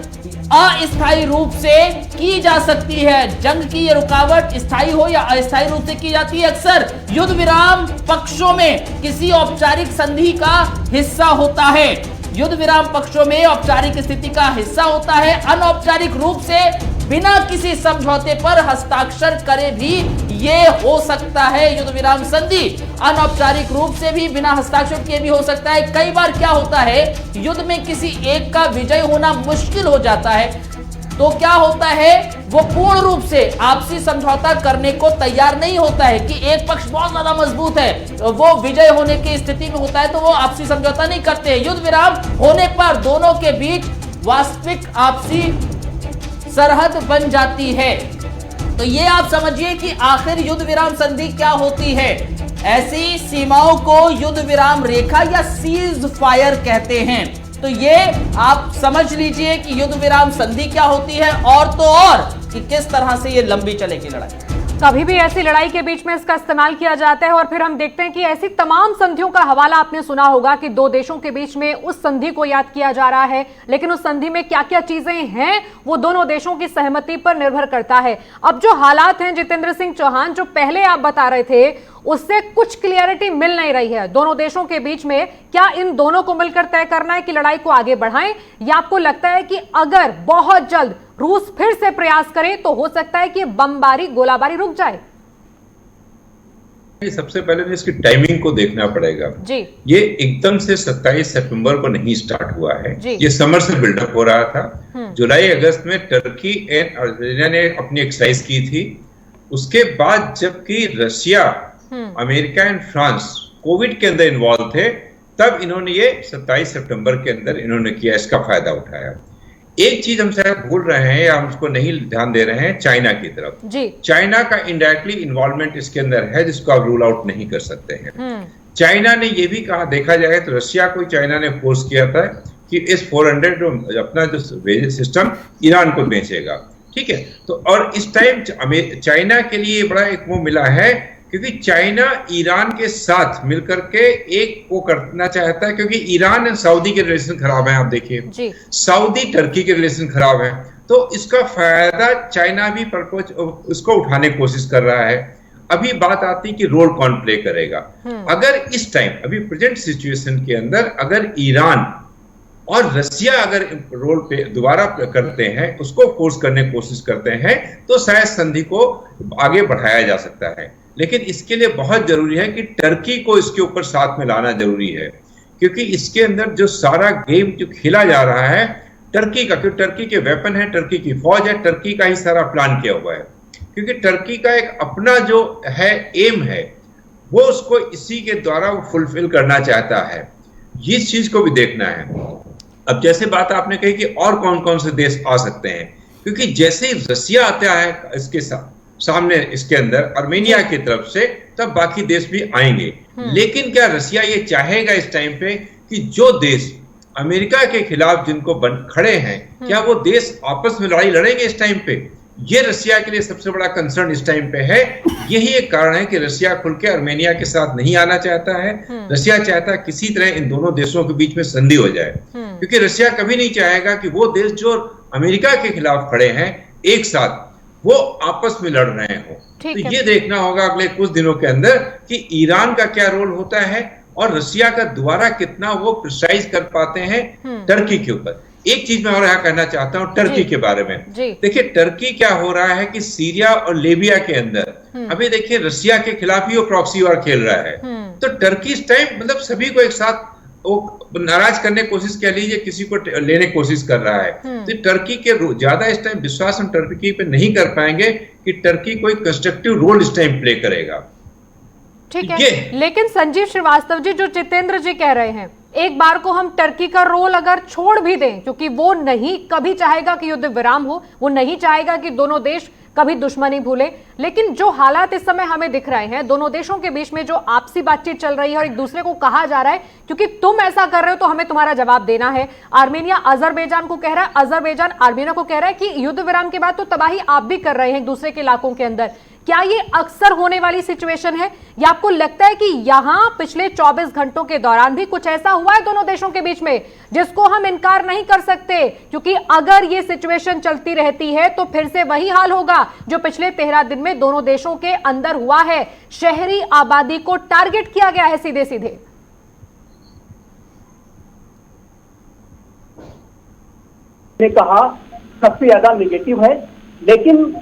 अस्थायी रूप से की जा सकती है। जंग की ये रुकावट स्थायी हो या अस्थायी रूप से की जाती है। अक्सर युद्ध विराम पक्षों में किसी औपचारिक संधि का हिस्सा होता है। युद्ध विराम पक्षों में औपचारिक स्थिति का हिस्सा होता है। अनौपचारिक रूप से बिना किसी समझौते पर हस्ताक्षर करे भी ये हो सकता है युद्ध विराम संधि। अनौपचारिक रूप से भी बिना हस्ताक्षर किए भी हो सकता है। कई बार क्या होता है, युद्ध में किसी एक का विजय होना मुश्किल हो जाता है, तो क्या होता है, वो पूर्ण रूप से आपसी समझौता करने को तैयार नहीं होता है कि एक पक्ष बहुत ज्यादा मजबूत है, वो विजय होने की स्थिति में होता है, तो वो आपसी समझौता नहीं करते। युद्ध विराम होने पर दोनों के बीच वास्तविक आपसी सरहद बन जाती है। तो ये आप समझिए कि आखिर युद्ध विराम संधि क्या होती है। ऐसी सीमाओं को युद्ध विराम रेखा या सीज फायर कहते हैं। तो ये आप समझ लीजिए कि युद्ध विराम संधि क्या होती है, और तो और कि किस तरह से ये लंबी चलेगी लड़ाई। कभी भी ऐसी लड़ाई के बीच में इसका इस्तेमाल किया जाता है और फिर हम देखते हैं कि ऐसी तमाम संधियों का हवाला आपने सुना होगा कि 2 देशों के बीच में उस संधि को याद किया जा रहा है, लेकिन उस संधि में क्या क्या चीजें हैं वो दोनों देशों की सहमति पर निर्भर करता है। अब जो हालात हैं जितेंद्र सिंह चौहान, जो पहले आप बता रहे थे, उससे कुछ क्लियरिटी मिल नहीं रही है दोनों देशों के बीच में। क्या इन दोनों को मिलकर तय करना है कि लड़ाई को आगे बढ़ाएं, या आपको लगता है कि अगर बहुत जल्द रूस फिर से प्रयास करे तो हो सकता है कि बमबारी, गोलाबारी रुक जाए? सबसे पहले तो इसकी टाइमिंग को देखना पड़ेगा जी। ये एकदम से 27 सितंबर को नहीं स्टार्ट हुआ है, ये समर से बिल्डअप हो रहा था। जुलाई अगस्त में टर्की एंड अर्जेंटीना ने अपनी एक्सरसाइज की थी। उसके बाद जबकि Russia, America and France Covid के अंदर इन्वॉल्व थे, तब इन्होंने ये 27 सितंबर के अंदर इन्होंने किया, इसका फायदा उठाया। एक चीज हम शायद भूल रहे हैं या हम उसको नहीं ध्यान दे रहे हैं, चाइना की तरफ जी। चाइना का इनडायरेक्टली इन्वॉल्वमेंट इसके अंदर है, जिसको आप रूल आउट नहीं कर सकते हैं। चाइना ने ये भी कहा, देखा जाए तो रशिया को चाइना ने फोर्स किया था कि इस 400 जो अपना जो सिस्टम ईरान को बेचेगा, ठीक है। तो और इस टाइम चाइना के लिए बड़ा एक वो मिला है, क्योंकि चाइना ईरान के साथ मिलकर के एक वो करना चाहता है, क्योंकि ईरान और सऊदी के रिलेशन खराब है, आप देखिए सऊदी टर्की के रिलेशन खराब है, तो इसका फायदा चाइना भी उसको उठाने की कोशिश कर रहा है। अभी बात आती है कि रोल कौन प्ले करेगा। अगर इस टाइम अभी प्रेजेंट सिचुएशन के अंदर अगर ईरान और रशिया अगर रोल पे दोबारा करते हैं, उसको फोर्स करने की कोशिश करते हैं, तो शायद संधि को आगे बढ़ाया जा सकता है। लेकिन इसके लिए बहुत जरूरी है कि टर्की को इसके ऊपर साथ में लाना जरूरी है, क्योंकि इसके अंदर जो सारा गेम जो खेला जा रहा है टर्की का, क्योंकि टर्की के वेपन है, टर्की की फौज है, टर्की का ही सारा प्लान किया हुआ है। क्योंकि टर्की का एक अपना जो है एम है, वो उसको इसी के द्वारा वो फुलफिल करना चाहता है। इस चीज को भी देखना है। अब जैसे बात आपने कही कि और कौन कौन से देश आ सकते हैं, क्योंकि जैसे ही रशिया आता है इसके सामने इसके अंदर आर्मेनिया की तरफ से, तब बाकी देश भी आएंगे। लेकिन क्या रशिया ये चाहेगा इस टाइम पे कि जो देश अमेरिका के खिलाफ जिनको खड़े हैं, क्या वो देश आपस में लड़ाई लड़ेंगे इस टाइम पे? ये रशिया के लिए सबसे बड़ा कंसर्न इस टाइम पे है। यही एक कारण है कि रशिया खुल के आर्मेनिया के साथ नहीं आना चाहता है। रशिया चाहता है किसी तरह इन दोनों देशों के बीच में संधि हो जाए, क्योंकि रशिया कभी नहीं चाहेगा कि वो देश जो अमेरिका के खिलाफ खड़े हैं एक साथ, वो आपस में लड़ रहे हो। तो ये देखना होगा अगले कुछ दिनों के अंदर कि ईरान का क्या रोल होता है और रशिया का दोबारा कितना वो प्रिसाइज कर पाते हैं टर्की के ऊपर। एक चीज मैं और यहाँ कहना चाहता हूँ टर्की के बारे में। देखिए टर्की क्या हो रहा है कि सीरिया और लीबिया के अंदर अभी देखिए रशिया के खिलाफ ही वो प्रॉक्सी वॉर खेल रहा है। तो टर्की इस टाइम मतलब सभी को एक साथ वो नाराज करने की कोशिश, कह लीजिए किसी को लेने की कोशिश कर रहा है। तो टर्की के ज्यादा इस टाइम विश्वास हम टर्की पे नहीं कर पाएंगे कि टर्की कोई कंस्ट्रक्टिव रोल इस टाइम प्ले करेगा। ठीक है, लेकिन संजीव श्रीवास्तव जी, जो जितेंद्र जी कह रहे हैं, एक बार को हम टर्की का रोल अगर छोड़ भी दें, क्योंकि वो नहीं कभी चाहेगा कि युद्ध विराम हो, वो नहीं चाहेगा कि दोनों देश कभी दुश्मनी भूले, लेकिन जो हालात इस समय हमें दिख रहे हैं, दोनों देशों के बीच में जो आपसी बातचीत चल रही है और एक दूसरे को कहा जा रहा है क्योंकि तुम ऐसा कर रहे हो तो हमें तुम्हारा जवाब देना है। आर्मेनिया अजरबैजान को कह रहा है, अजरबैजान आर्मेनिया को कह रहा है कि युद्ध विराम के बाद तो तबाही आप भी कर रहे हैं एक दूसरे के इलाकों के अंदर। क्या ये अक्सर होने वाली सिचुएशन है या आपको लगता है कि यहां पिछले 24 घंटों के दौरान भी कुछ ऐसा हुआ है दोनों देशों के बीच में जिसको हम इनकार नहीं कर सकते? क्योंकि अगर ये सिचुएशन चलती रहती है तो फिर से वही हाल होगा जो पिछले 13 दिन में दोनों देशों के अंदर हुआ है। शहरी आबादी को टारगेट किया गया है सीधे सीधे। ने कहा सबसे ज्यादा नेगेटिव है, लेकिन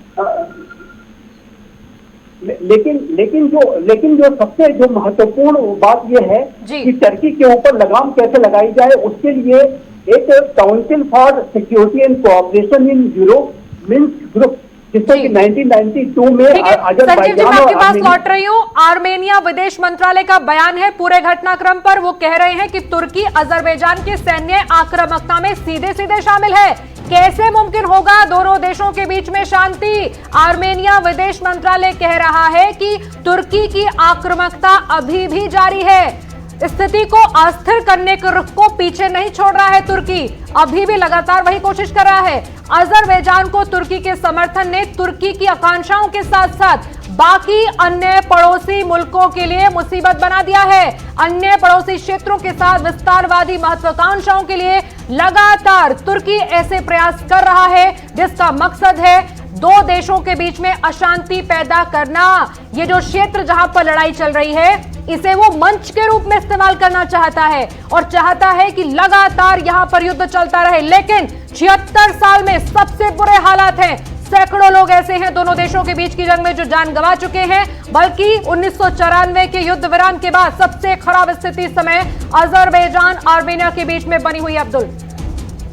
जो सबसे जो महत्वपूर्ण बात यह है कि टर्की के ऊपर लगाम कैसे लगाई जाए, उसके लिए एक council for security and cooperation in Europe Minsk group, जिससे कि 1992 में संजीव जी, मैं आपके पास लौट रही हूँ। आर्मेनिया विदेश मंत्रालय का बयान है पूरे घटनाक्रम पर। वो कह रहे हैं कि तुर्की अजरबैजान के सैन्य आक्रामकता में सीधे सीधे शामिल है। कैसे मुमकिन होगा दोनों देशों के बीच में शांति? आर्मेनिया विदेश मंत्रालय कह रहा है कि तुर्की की आक्रामकता अभी भी जारी है। स्थिति को अस्थिर करने के रुख को पीछे नहीं छोड़ रहा है तुर्की, अभी भी लगातार वही कोशिश कर रहा है। अजरबैजान को तुर्की के समर्थन ने तुर्की की आकांक्षाओं के साथ साथ बाकी अन्य पड़ोसी मुल्कों के लिए मुसीबत बना दिया है। अन्य पड़ोसी क्षेत्रों के साथ विस्तारवादी महत्वाकांक्षाओं के लिए लगातार तुर्की ऐसे प्रयास कर रहा है जिसका मकसद है दो देशों के बीच में अशांति पैदा करना। ये जो क्षेत्र जहां पर लड़ाई चल रही है, इसे वो मंच के रूप में इस्तेमाल करना चाहता है और चाहता है कि लगातार यहां पर युद्ध चलता रहे। लेकिन 76 साल में सबसे बुरे हालात हैं। सैकड़ों लोग ऐसे हैं दोनों देशों के बीच की जंग में जो जान गंवा चुके हैं, बल्कि 1994 के युद्ध विराम के बाद सबसे खराब स्थिति इस समय अजरबैजान आर्मेनिया के बीच में बनी हुई है। अब्दुल,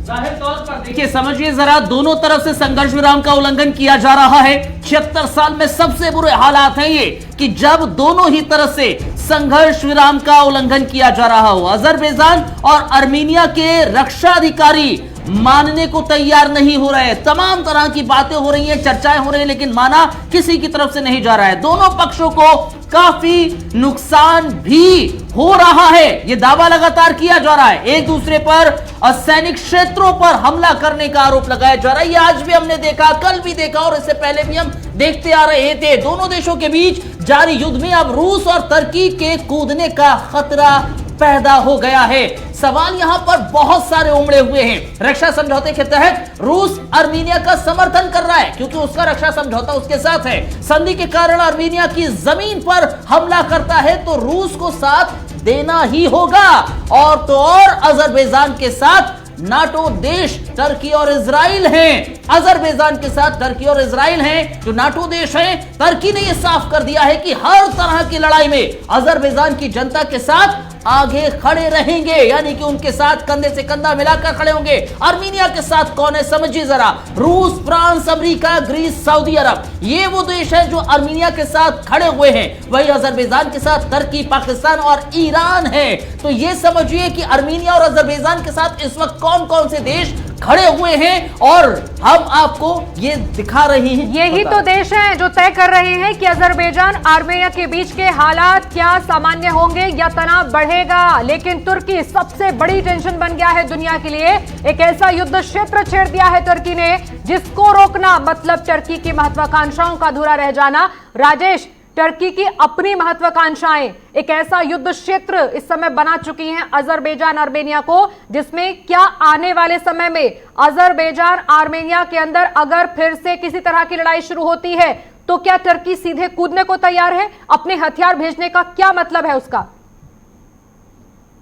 जाहिर तौर पर देखिए, समझिए जरा, दोनों तरफ से संघर्ष विराम का उल्लंघन किया जा रहा है। 76 साल में सबसे बुरे हालात हैं ये कि जब दोनों ही तरफ से संघर्ष विराम का उल्लंघन किया जा रहा हो। अजरबैजान और आर्मेनिया के रक्षा अधिकारी मानने को तैयार नहीं हो रहे। तमाम तरह की बातें हो रही हैं, चर्चाएं हो रही हैं, लेकिन माना किसी की तरफ से नहीं जा रहा है। दोनों पक्षों को काफी नुकसान भी हो रहा है, यह दावा लगातार किया जा रहा है। एक दूसरे पर सैनिक क्षेत्रों पर हमला करने का आरोप लगाया जा रहा है। यह आज भी हमने देखा, कल भी देखा और इससे पहले भी हम देखते आ रहे थे। दोनों देशों के बीच जारी युद्ध में अब रूस और तुर्की के कूदने का खतरा पैदा हो गया है। सवाल यहां पर बहुत सारे उमड़े हुए हैं। रक्षा समझौते के तहत रूस आर्मेनिया का समर्थन कर रहा है क्योंकि उसका रक्षा समझौता उसके साथ है। संधि के कारण आर्मेनिया की जमीन पर हमला करता है तो रूस को साथ देना ही होगा। और तो और अजरबैजान के साथ नाटो देश टर्की और इजराइल हैं। अजरबैजान के साथ टर्की और इजराइल हैं जो नाटो देश हैं। टर्की ने यह साफ कर दिया है कि हर तरह की लड़ाई में अजरबैजान की जनता के साथ आगे खड़े रहेंगे, यानी कि उनके साथ कंधे से कंधा मिलाकर खड़े होंगे। आर्मेनिया के साथ कौन है समझिए जरा। रूस, फ्रांस, अमेरिका, ग्रीस, सऊदी अरब, ये वो देश है जो आर्मेनिया के साथ खड़े हुए हैं। वही अजरबैजान के साथ तुर्की, पाकिस्तान और ईरान है। तो ये समझिए कि आर्मेनिया और अजरबैजान के साथ इस वक्त कौन कौन से देश खड़े हुए हैं और हम आपको ये दिखा रहे हैं। यही तो देश हैं जो तय कर रहे हैं कि अजरबैजान आर्मेनिया के बीच के हालात क्या सामान्य होंगे या तनाव बढ़ेगा। लेकिन तुर्की सबसे बड़ी टेंशन बन गया है दुनिया के लिए। एक ऐसा युद्ध क्षेत्र छेड़ दिया है तुर्की ने जिसको रोकना मतलब तुर्की की महत्वाकांक्षाओं का अधूरा रह जाना। राजेश, तुर्की की अपनी महत्वाकांक्षाएं एक ऐसा युद्ध क्षेत्र इस समय बना चुकी हैं अजरबैजान आर्मेनिया को, जिसमें क्या आने वाले समय में अजरबैजान आर्मेनिया के अंदर अगर फिर से किसी तरह की लड़ाई शुरू होती है तो क्या तुर्की सीधे कूदने को तैयार है? अपने हथियार भेजने का क्या मतलब है उसका?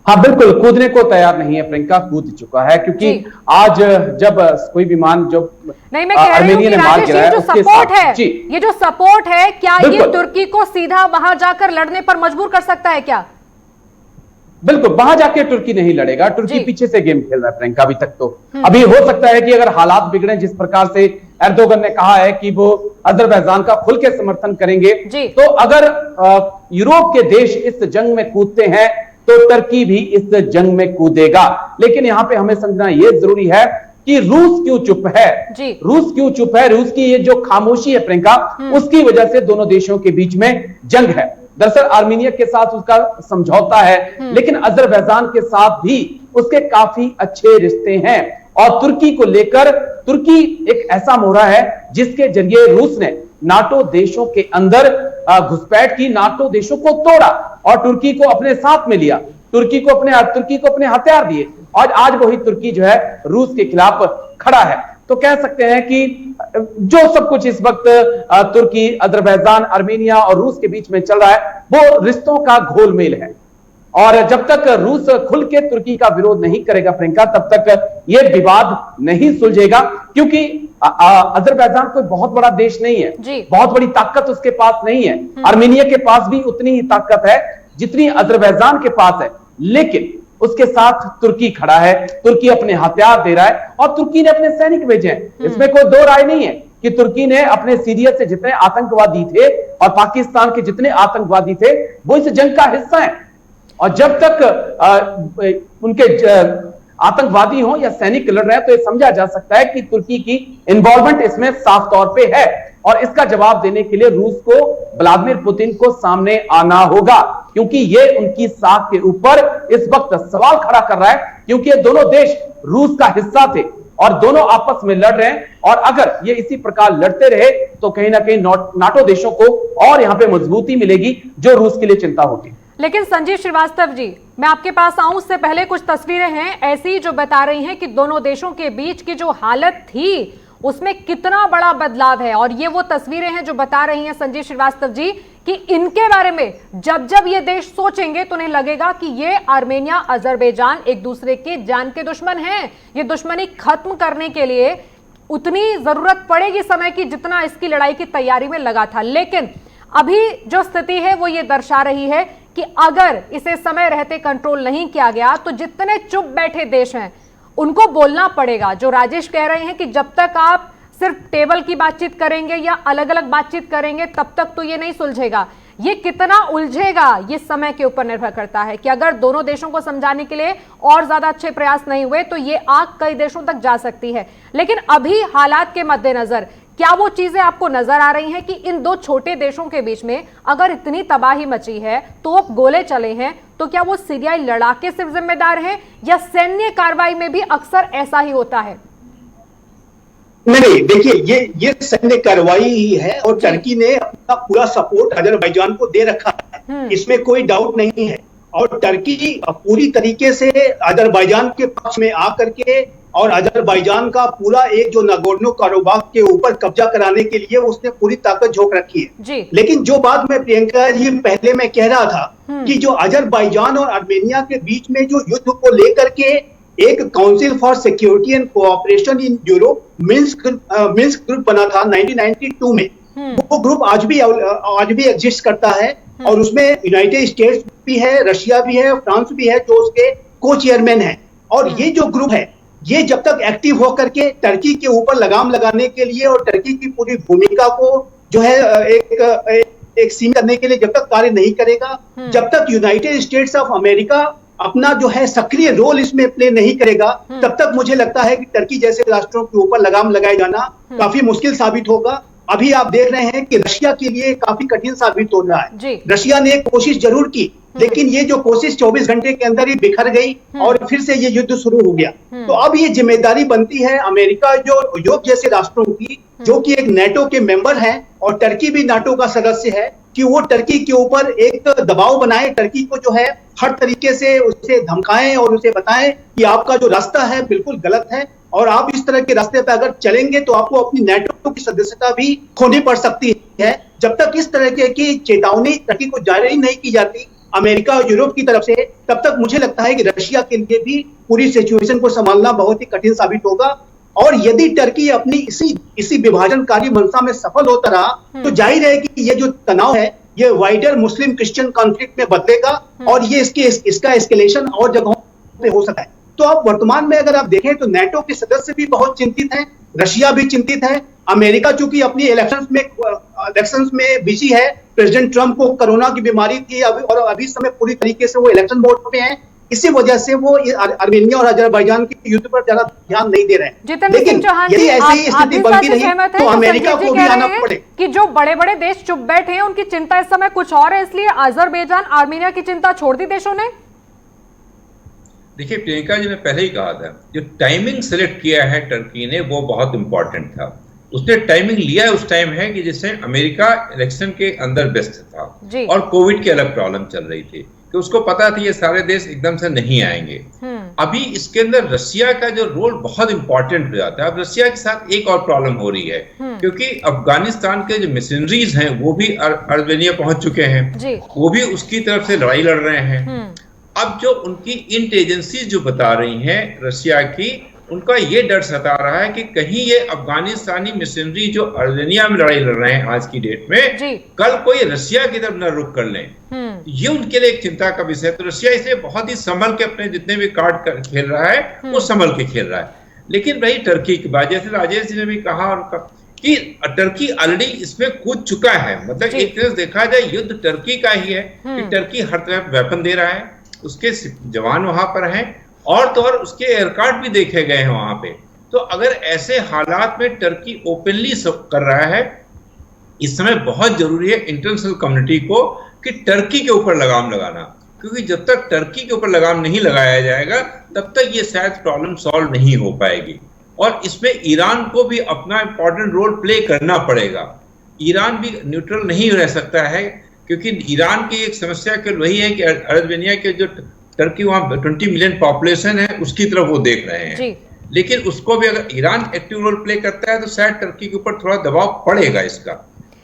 हाँ बिल्कुल, कूदने को तैयार नहीं है प्रियंका, कूद चुका है क्योंकि आज जब कोई विमान जो नहीं, मैं कह रही हूं कि राजेश ये जो सपोर्ट है, ये जो सपोर्ट है, क्या ये तुर्की को सीधा वहां जाकर लड़ने पर मजबूर कर सकता है क्या? बिल्कुल, वहां जाके तुर्की नहीं लड़ेगा। तुर्की पीछे से गेम खेल रहा है प्रियंका अभी तक तो। अभी हो सकता है कि अगर हालात बिगड़े जिस प्रकार से एर्दोगन ने कहा है कि वो अजरबैजान का खुल के समर्थन करेंगे, तो अगर यूरोप के देश इस जंग में कूदते हैं तो तुर्की भी इस जंग में कूदेगा। लेकिन यहां पे हमें समझना यह जरूरी है कि रूस क्यों चुप है। रूस क्यों चुप है? रूस की ये जो खामोशी है प्रियंका, उसकी वजह से दोनों देशों के बीच में जंग है। दरअसल आर्मेनिया के साथ उसका समझौता है, लेकिन अजरबैजान के साथ भी उसके काफी अच्छे रिश्ते हैं। और तुर्की को लेकर तुर्की एक ऐसा मोहरा है जिसके जरिए रूस ने नाटो देशों के अंदर घुसपैठ की, नाटो देशों को तोड़ा और तुर्की को अपने साथ में लिया, तुर्की को अपने हथियार दिए और आज वही तुर्की जो है रूस के खिलाफ खड़ा है। तो कह सकते हैं कि जो सब कुछ इस वक्त तुर्की, अजरबैजान, आर्मेनिया और रूस के बीच में चल रहा है वो रिश्तों का घोलमेल है। और जब तक रूस खुल के तुर्की का विरोध नहीं करेगा प्रियंका, तब तक यह विवाद नहीं सुलझेगा। क्योंकि अजरबैजान कोई बहुत बड़ा देश नहीं है, बहुत बड़ी ताकत उसके पास नहीं है। आर्मेनिया के पास भी उतनी ही ताकत है जितनी अजरबैजान के पास है, लेकिन उसके साथ तुर्की खड़ा है, तुर्की अपने हथियार दे रहा है और तुर्की ने अपने सैनिक भेजे हैं। इसमें कोई दो राय नहीं है कि तुर्की ने अपने सीरिया से जितने आतंकवादी थे और पाकिस्तान के जितने आतंकवादी थे वो इस जंग का हिस्सा है। और जब तक उनके आतंकवादी हो या सैनिक लड़ रहे हैं तो यह समझा जा सकता है कि तुर्की की इन्वॉल्वमेंट इसमें साफ तौर पे है। और इसका जवाब देने के लिए रूस को, व्लादिमीर पुतिन को सामने आना होगा, क्योंकि ये उनकी साख के ऊपर इस वक्त सवाल खड़ा कर रहा है। क्योंकि ये दोनों देश रूस का हिस्सा थे और दोनों आपस में लड़ रहे हैं और अगर ये इसी प्रकार लड़ते रहे तो कहीं ना कहीं नाटो देशों को और यहां पे मजबूती मिलेगी, जो रूस के लिए चिंता होगी। लेकिन संजीव श्रीवास्तव जी, मैं आपके पास आऊं उससे पहले कुछ तस्वीरें हैं ऐसी जो बता रही हैं कि दोनों देशों के बीच की जो हालत थी उसमें कितना बड़ा बदलाव है। और ये वो तस्वीरें हैं जो बता रही हैं संजीव श्रीवास्तव जी कि इनके बारे में जब जब ये देश सोचेंगे तो उन्हें लगेगा कि ये आर्मेनिया, अजरबैजान एक दूसरे के जान के दुश्मन हैं। ये दुश्मनी खत्म करने के लिए उतनी जरूरत पड़ेगी समय की जितना इसकी लड़ाई की तैयारी में लगा था। लेकिन अभी जो स्थिति है वो ये दर्शा रही है कि अगर इसे समय रहते कंट्रोल नहीं किया गया तो जितने चुप बैठे देश हैं उनको बोलना पड़ेगा। जो राजेश कह रहे हैं कि जब तक आप सिर्फ टेबल की बातचीत करेंगे या अलग अलग बातचीत करेंगे तब तक तो ये नहीं सुलझेगा। ये कितना उलझेगा ये समय के ऊपर निर्भर करता है कि अगर दोनों देशों को समझाने के लिए और ज्यादा अच्छे प्रयास नहीं हुए तो ये आग कई देशों तक जा सकती है। लेकिन अभी हालात के मद्देनजर क्या वो चीजें आपको नजर आ रही हैं कि इन दो छोटे देशों के बीच में अगर इतनी तबाही मची है, तोप गोले चले हैं, तो क्या वो सीरियाई लड़ाके सिर्फ जिम्मेदार हैं या सैन्य कार्रवाई में भी अक्सर ऐसा ही होता है? नहीं, देखिए ये सैन्य कार्रवाई ही है और टर्की ने अपना पूरा सपोर्ट अजरबैजान को दे रखा है, इसमें कोई डाउट नहीं है। और टर्की पूरी तरीके से अजरबैजान के पक्ष में आकर के और अजरबैजान का पूरा एक जो नागोर्नो कारोबाग के ऊपर कब्जा कराने के लिए उसने पूरी ताकत झोंक रखी है जी। लेकिन जो बात मैं प्रियंका जी पहले मैं कह रहा था कि जो अजरबैजान और आर्मेनिया के बीच में जो युद्ध को लेकर के एक council for security and cooperation in Europe Minsk group बना था 1992 में, वो ग्रुप आज भी एग्जिस्ट करता है और उसमें यूनाइटेड स्टेट्स भी है, रशिया भी है, फ्रांस भी है जो उसके को चेयरमैन है। और ये जो ग्रुप है ये जब तक एक्टिव होकर के टर्की के ऊपर लगाम लगाने के लिए और टर्की की पूरी भूमिका को जो है एक सीमित करने के लिए जब तक कार्य नहीं करेगा, जब तक यूनाइटेड स्टेट्स ऑफ अमेरिका अपना जो है सक्रिय रोल इसमें प्ले नहीं करेगा, तब तक मुझे लगता है कि टर्की जैसे राष्ट्रों के ऊपर लगाम लगाए जाना काफी मुश्किल साबित होगा। अभी आप देख रहे हैं कि रशिया के लिए काफी कठिन साबित हो रहा है। रशिया ने कोशिश जरूर की लेकिन ये जो कोशिश 24 घंटे के अंदर ही बिखर गई और फिर से ये युद्ध शुरू हो गया। तो अब ये जिम्मेदारी बनती है अमेरिका जो यूरोप जैसे राष्ट्रों की, जो कि एक नेटो के मेंबर हैं और टर्की भी नाटो का सदस्य है, कि वो टर्की के ऊपर एक दबाव बनाए, टर्की को जो है हर तरीके से उसे धमकाएं और उसे बताएं कि आपका जो रास्ता है बिल्कुल गलत है और आप इस तरह के रास्ते पर अगर चलेंगे तो आपको अपनी नेटो की सदस्यता भी खोनी पड़ सकती है। जब तक इस तरह की चेतावनी टर्की को जारी नहीं की जाती अमेरिका और यूरोप की तरफ से, तब तक मुझे लगता है कि रशिया के लिए भी पूरी सिचुएशन को संभालना बहुत ही कठिन साबित होगा। और यदि टर्की अपनी इसी विभाजनकारी मंशा में सफल होता रहा तो जाहिर है कि ये जो तनाव है ये वाइडर मुस्लिम क्रिश्चियन कॉन्फ्लिक्ट में बदलेगा और ये इसका एस्केलेशन और जगहों पे हो सकता है। तो अब वर्तमान में अगर आप देखें तो नेटो के सदस्य भी बहुत चिंतित हैं, रशिया भी चिंतित है, अमेरिका चूंकि अपनी इलेक्शंस में बिजी है, प्रेसिडेंट ट्रंप को कोरोना की बीमारी थी और अभी समय पूरी तरीके से वो इलेक्शन मोड पे हैं, इसी वजह से वो आर्मेनिया और अजरबैजान के युद्ध पर ज्यादा ध्यान नहीं दे रहे हैं। लेकिन यदि ऐसी ही स्थिति बनती रही तो अमेरिका को भी आना पड़े कि जो बड़े बड़े देश चुप बैठे हैं उनकी चिंता इस समय कुछ और है, इसलिए अजरबैजान आर्मेनिया की चिंता छोड़ दी देशों ने। देखिए प्रियंका जी, ने पहले ही कहा था जो टाइमिंग सिलेक्ट किया है टर्की ने वो बहुत इंपॉर्टेंट था। उसने टाइमिंग लिया उस टाइम है कि जिससे अमेरिका इलेक्शन के अंदर व्यस्त था और कोविड की अलग प्रॉब्लम चल रही थी, तो उसको पता था ये सारे देश एकदम से नहीं आएंगे। अभी इसके अंदर रशिया का जो रोल बहुत इंपॉर्टेंट हो जाता है। अब रशिया के साथ एक और प्रॉब्लम हो रही है क्योंकि अफगानिस्तान के जो मिशनरीज हैं वो भी आर्मेनिया पहुंच चुके हैं, वो भी उसकी तरफ से लड़ाई लड़ रहे हैं। अब जो उनकी इंटेलिजेंसीज जो बता रही हैं रशिया की, उनका ये डर सता रहा है कि कहीं ये अफगानिस्तानी मिशनरी जो आर्मेनिया में लड़ाई लड़ रहे हैं आज की डेट में, कल कोई रशिया की तरफ न रुक कर लें। ये उनके लिए एक चिंता का विषय है। तो रशिया इसे बहुत ही संभल के अपने जितने भी कार्ड खेल रहा है वो संभल के खेल रहा है। लेकिन रही टर्की की बात, जैसे राजेश जी ने भी कहा कि टर्की ऑलरेडी इसमें कूद चुका है। मतलब एक तरह से देखा जाए युद्ध टर्की का ही है कि टर्की हर तरफ वेपन दे रहा है, उसके जवान वहां पर हैं और तो और उसके एयरक्राफ्ट भी देखे गए हैं वहां पे। तो अगर ऐसे हालात में टर्की ओपनली कर रहा है, इस समय बहुत जरूरी है इंटरनेशनल कम्युनिटी को कि टर्की के ऊपर लगाम लगाना, क्योंकि जब तक टर्की के ऊपर लगाम नहीं लगाया जाएगा तब तक ये शायद प्रॉब्लम सॉल्व नहीं हो पाएगी। और इसमें ईरान को भी अपना इंपॉर्टेंट रोल प्ले करना पड़ेगा। ईरान भी न्यूट्रल नहीं रह सकता है क्योंकि ईरान की एक समस्या के वही है कि आर्मेनिया के जो टर्की वहां 20 मिलियन पॉपुलेशन है उसकी तरफ वो देख रहे हैं, लेकिन उसको भी अगर ईरान एक्टिव रोल प्ले करता है तो शायद टर्की के ऊपर थोड़ा दबाव पड़ेगा इसका।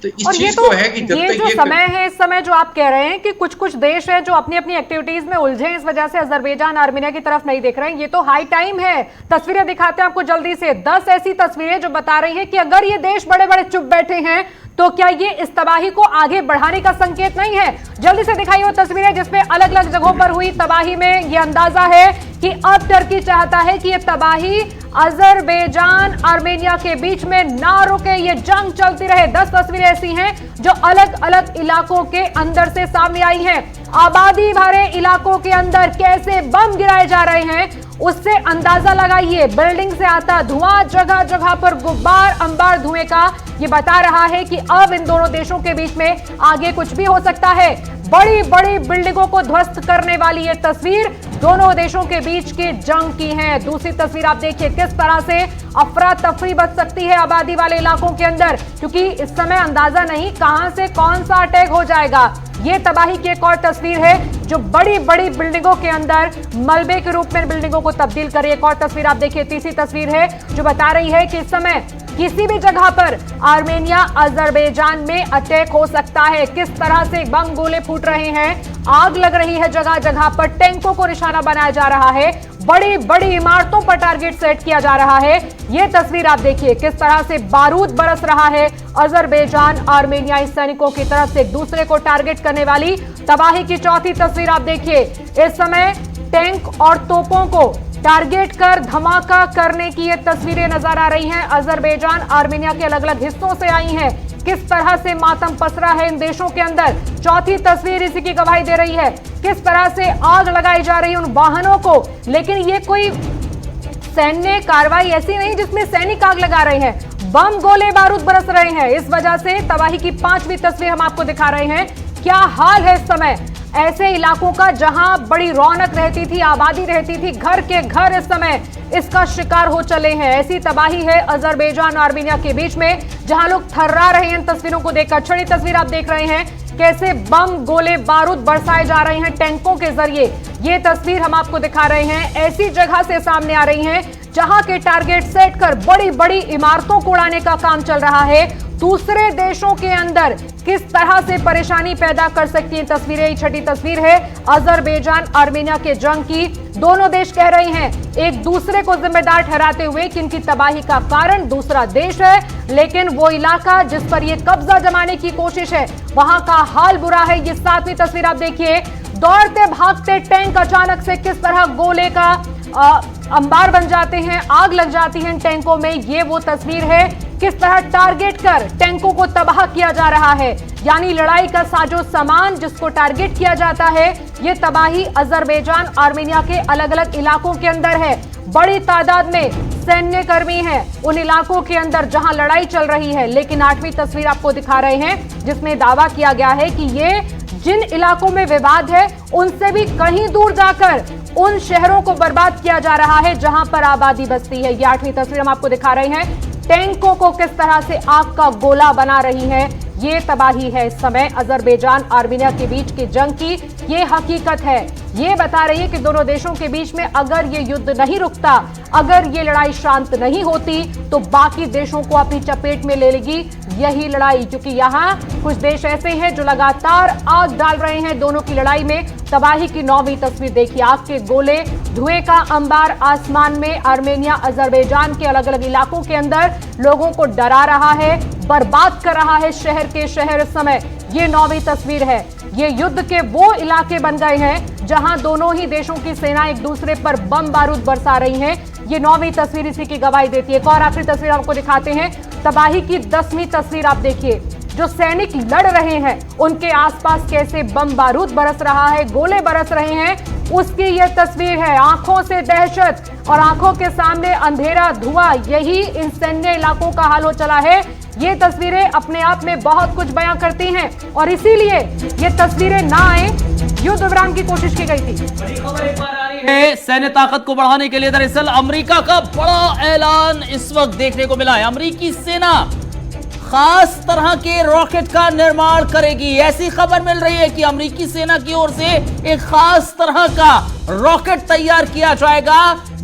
तो इस चीज को है कि जब तक ये समय है, इस समय जो आप कह रहे हैं कि कुछ कुछ देश हैं जो अपनी अपनी एक्टिविटीज में उलझे हैं, इस वजह से अजरबैजान आर्मेनिया की तरफ नहीं देख रहे हैं। ये तो हाई टाइम है। तस्वीरें दिखाते हैं आपको जल्दी से, 10 ऐसी तस्वीरें जो बता रही है कि अगर ये देश बड़े बड़े चुप बैठे हैं तो क्या ये इस तबाही को आगे बढ़ाने का संकेत नहीं है? जल्दी से दिखाई वो तस्वीरें जिसमें अलग अलग जगहों पर हुई तबाही में ये अंदाजा है कि अब टर्की चाहता है कि ये तबाही अजरबैजान आर्मेनिया के बीच में ना रुके, ये जंग चलती रहे। 10 तस्वीरें ऐसी हैं जो अलग अलग इलाकों के अंदर से सामने आई हैं। आबादी भरे इलाकों के अंदर कैसे बम गिराए जा रहे हैं, उससे अंदाजा लगाइए। बिल्डिंग से आता धुआं, जगह जगह पर गुब्बार अंबार धुएं का, ये बता रहा है कि अब इन दोनों देशों के बीच में आगे कुछ भी हो सकता है। बड़ी बड़ी बिल्डिंगों को ध्वस्त करने वाली ये तस्वीर दोनों देशों के बीच की जंग की है। दूसरी तस्वीर आप देखिए किस तरह से अफरा तफरी बच सकती है आबादी वाले इलाकों के अंदर, क्योंकि इस समय अंदाजा नहीं कहां से कौन सा अटैक हो जाएगा। ये तबाही की एक और तस्वीर है जो बड़ी बड़ी बिल्डिंगों के अंदर मलबे के रूप में बिल्डिंगों को तब्दील कर रही है। एक और तस्वीर आप देखिए, तीसरी तस्वीर है जो बता रही है कि इस समय किसी भी जगह पर आर्मेनिया अजरबैजान में अटैक हो सकता है। किस तरह से बम गोले फूट रहे हैं, आग लग रही है जगह जगह पर, टैंकों को निशाना बनाया जा रहा है, बड़ी बड़ी इमारतों पर टारगेट सेट किया जा रहा है। यह तस्वीर आप देखिए किस तरह से बारूद बरस रहा है। अजरबैजान आर्मेनियाई सैनिकों की तरफ से एक दूसरे को टारगेट करने वाली तबाही की चौथी तस्वीर आप देखिए। इस समय टैंक और तोपों को टारगेट कर धमाका करने की ये तस्वीरें नजर आ रही हैं। अजरबैजान आर्मेनिया के अलग अलग हिस्सों से आई हैं। किस तरह से मातम पसरा है इन देशों के अंदर, चौथी तस्वीर इसी की गवाही दे रही है। किस तरह से आग लगाई जा रही है उन वाहनों को, लेकिन ये कोई सैन्य कार्रवाई ऐसी नहीं जिसमें सैनिक आग लगा रहे हैं, बम गोले बारूद बरस रहे हैं। इस वजह से तबाही की पांचवी तस्वीर हम आपको दिखा रहे हैं। क्या हाल है इस समय ऐसे इलाकों का जहां बड़ी रौनक रहती थी, आबादी रहती थी, घर के घर इस समय इसका शिकार हो चले हैं। ऐसी तबाही है अजरबैजान और आर्मेनिया के बीच में, जहां लोग थर्रा रहे हैं इन तस्वीरों को देखकर। छठी तस्वीर आप देख रहे हैं कैसे बम गोले बारूद बरसाए जा रहे हैं टैंकों के जरिए। ये तस्वीर हम आपको दिखा रहे हैं, ऐसी जगह से सामने आ रही हैं जहां के टारगेट सेट कर बड़ी बड़ी इमारतों को उड़ाने का काम चल रहा है। दूसरे देशों के अंदर किस तरह से परेशानी पैदा कर सकती है तस्वीरें। छठी तस्वीर है अजरबैजान आर्मेनिया के जंग की। दोनों देश कह रहे हैं एक दूसरे को जिम्मेदार ठहराते हुए कि इनकी तबाही का कारण दूसरा देश है, लेकिन वो इलाका जिस पर ये कब्जा जमाने की कोशिश है वहां का हाल बुरा है। ये सातवीं तस्वीर आप देखिए, दौड़ते भागते टैंक अचानक से किस तरह गोले का अंबार बन जाते हैं, आग लग जाती है इन टैंकों में। ये वो तस्वीर है किस तरह टारगेट कर टैंकों को तबाह किया जा रहा है, यानी लड़ाई का साजो सामान जिसको टारगेट किया जाता है। ये तबाही अजरबैजान आर्मेनिया के अलग अलग इलाकों के अंदर है। बड़ी तादाद में सैन्य कर्मी हैं उन इलाकों के अंदर जहां लड़ाई चल रही है। लेकिन आठवीं तस्वीर आपको दिखा रहे हैं जिसमें दावा किया गया है कि ये जिन इलाकों में विवाद है उनसे भी कहीं दूर जाकर उन शहरों को बर्बाद किया जा रहा है जहां पर आबादी बसती है। ये आठवीं तस्वीर हम आपको दिखा रहे हैं, टैंकों को किस तरह से आग का गोला बना रही है। ये तबाही है इस समय अजरबैजान आर्मेनिया के बीच की जंग की। ये हकीकत है, ये बता रही है कि दोनों देशों के बीच में अगर ये युद्ध नहीं रुकता, अगर ये लड़ाई शांत नहीं होती तो बाकी देशों को अपनी चपेट में ले लेगी यही लड़ाई, क्योंकि यहाँ कुछ देश ऐसे हैं जो लगातार आग डाल रहे हैं दोनों की लड़ाई में। तबाही की 9वीं तस्वीर देखिए, आग के गोले, धुएं का अंबार आसमान में। आर्मेनिया अजरबैजान के अलग अलग इलाकों के अंदर लोगों को डरा रहा है, बर्बाद कर रहा है शहर के शहर इस समय। ये 9वीं तस्वीर है। ये युद्ध के वो इलाके बन गए हैं जहां दोनों ही देशों की सेना एक दूसरे पर बम बारूद बरसा रही है। ये 9वीं तस्वीर इसी की गवाही देती है। एक और आखिरी तस्वीर आपको दिखाते हैं, तबाही की 10वीं तस्वीर आप देखिए, जो सैनिक लड़ रहे हैं उनके आसपास कैसे बम बारूद बरस रहा है, गोले बरस रहे हैं, उसकी यह तस्वीर है। आंखों से दहशत और आंखों के सामने अंधेरा, धुआं, यही इन सैन्य इलाकों का हाल हो चला है। ये तस्वीरें अपने आप में बहुत कुछ बयां करती हैं और इसीलिए ये तस्वीरें ना आए, युद्ध विराम की कोशिश की गई थी। बड़ी खबर एक बार आ रही है सैन्य ताकत को बढ़ाने के लिए दरअसल अमेरिका का बड़ा ऐलान इस वक्त देखने को मिला है। अमेरिकी सेना खास तरह के रॉकेट का निर्माण करेगी। ऐसी खबर मिल रही है कि अमेरिकी सेना की ओर से एक खास तरह का रॉकेट तैयार किया जाएगा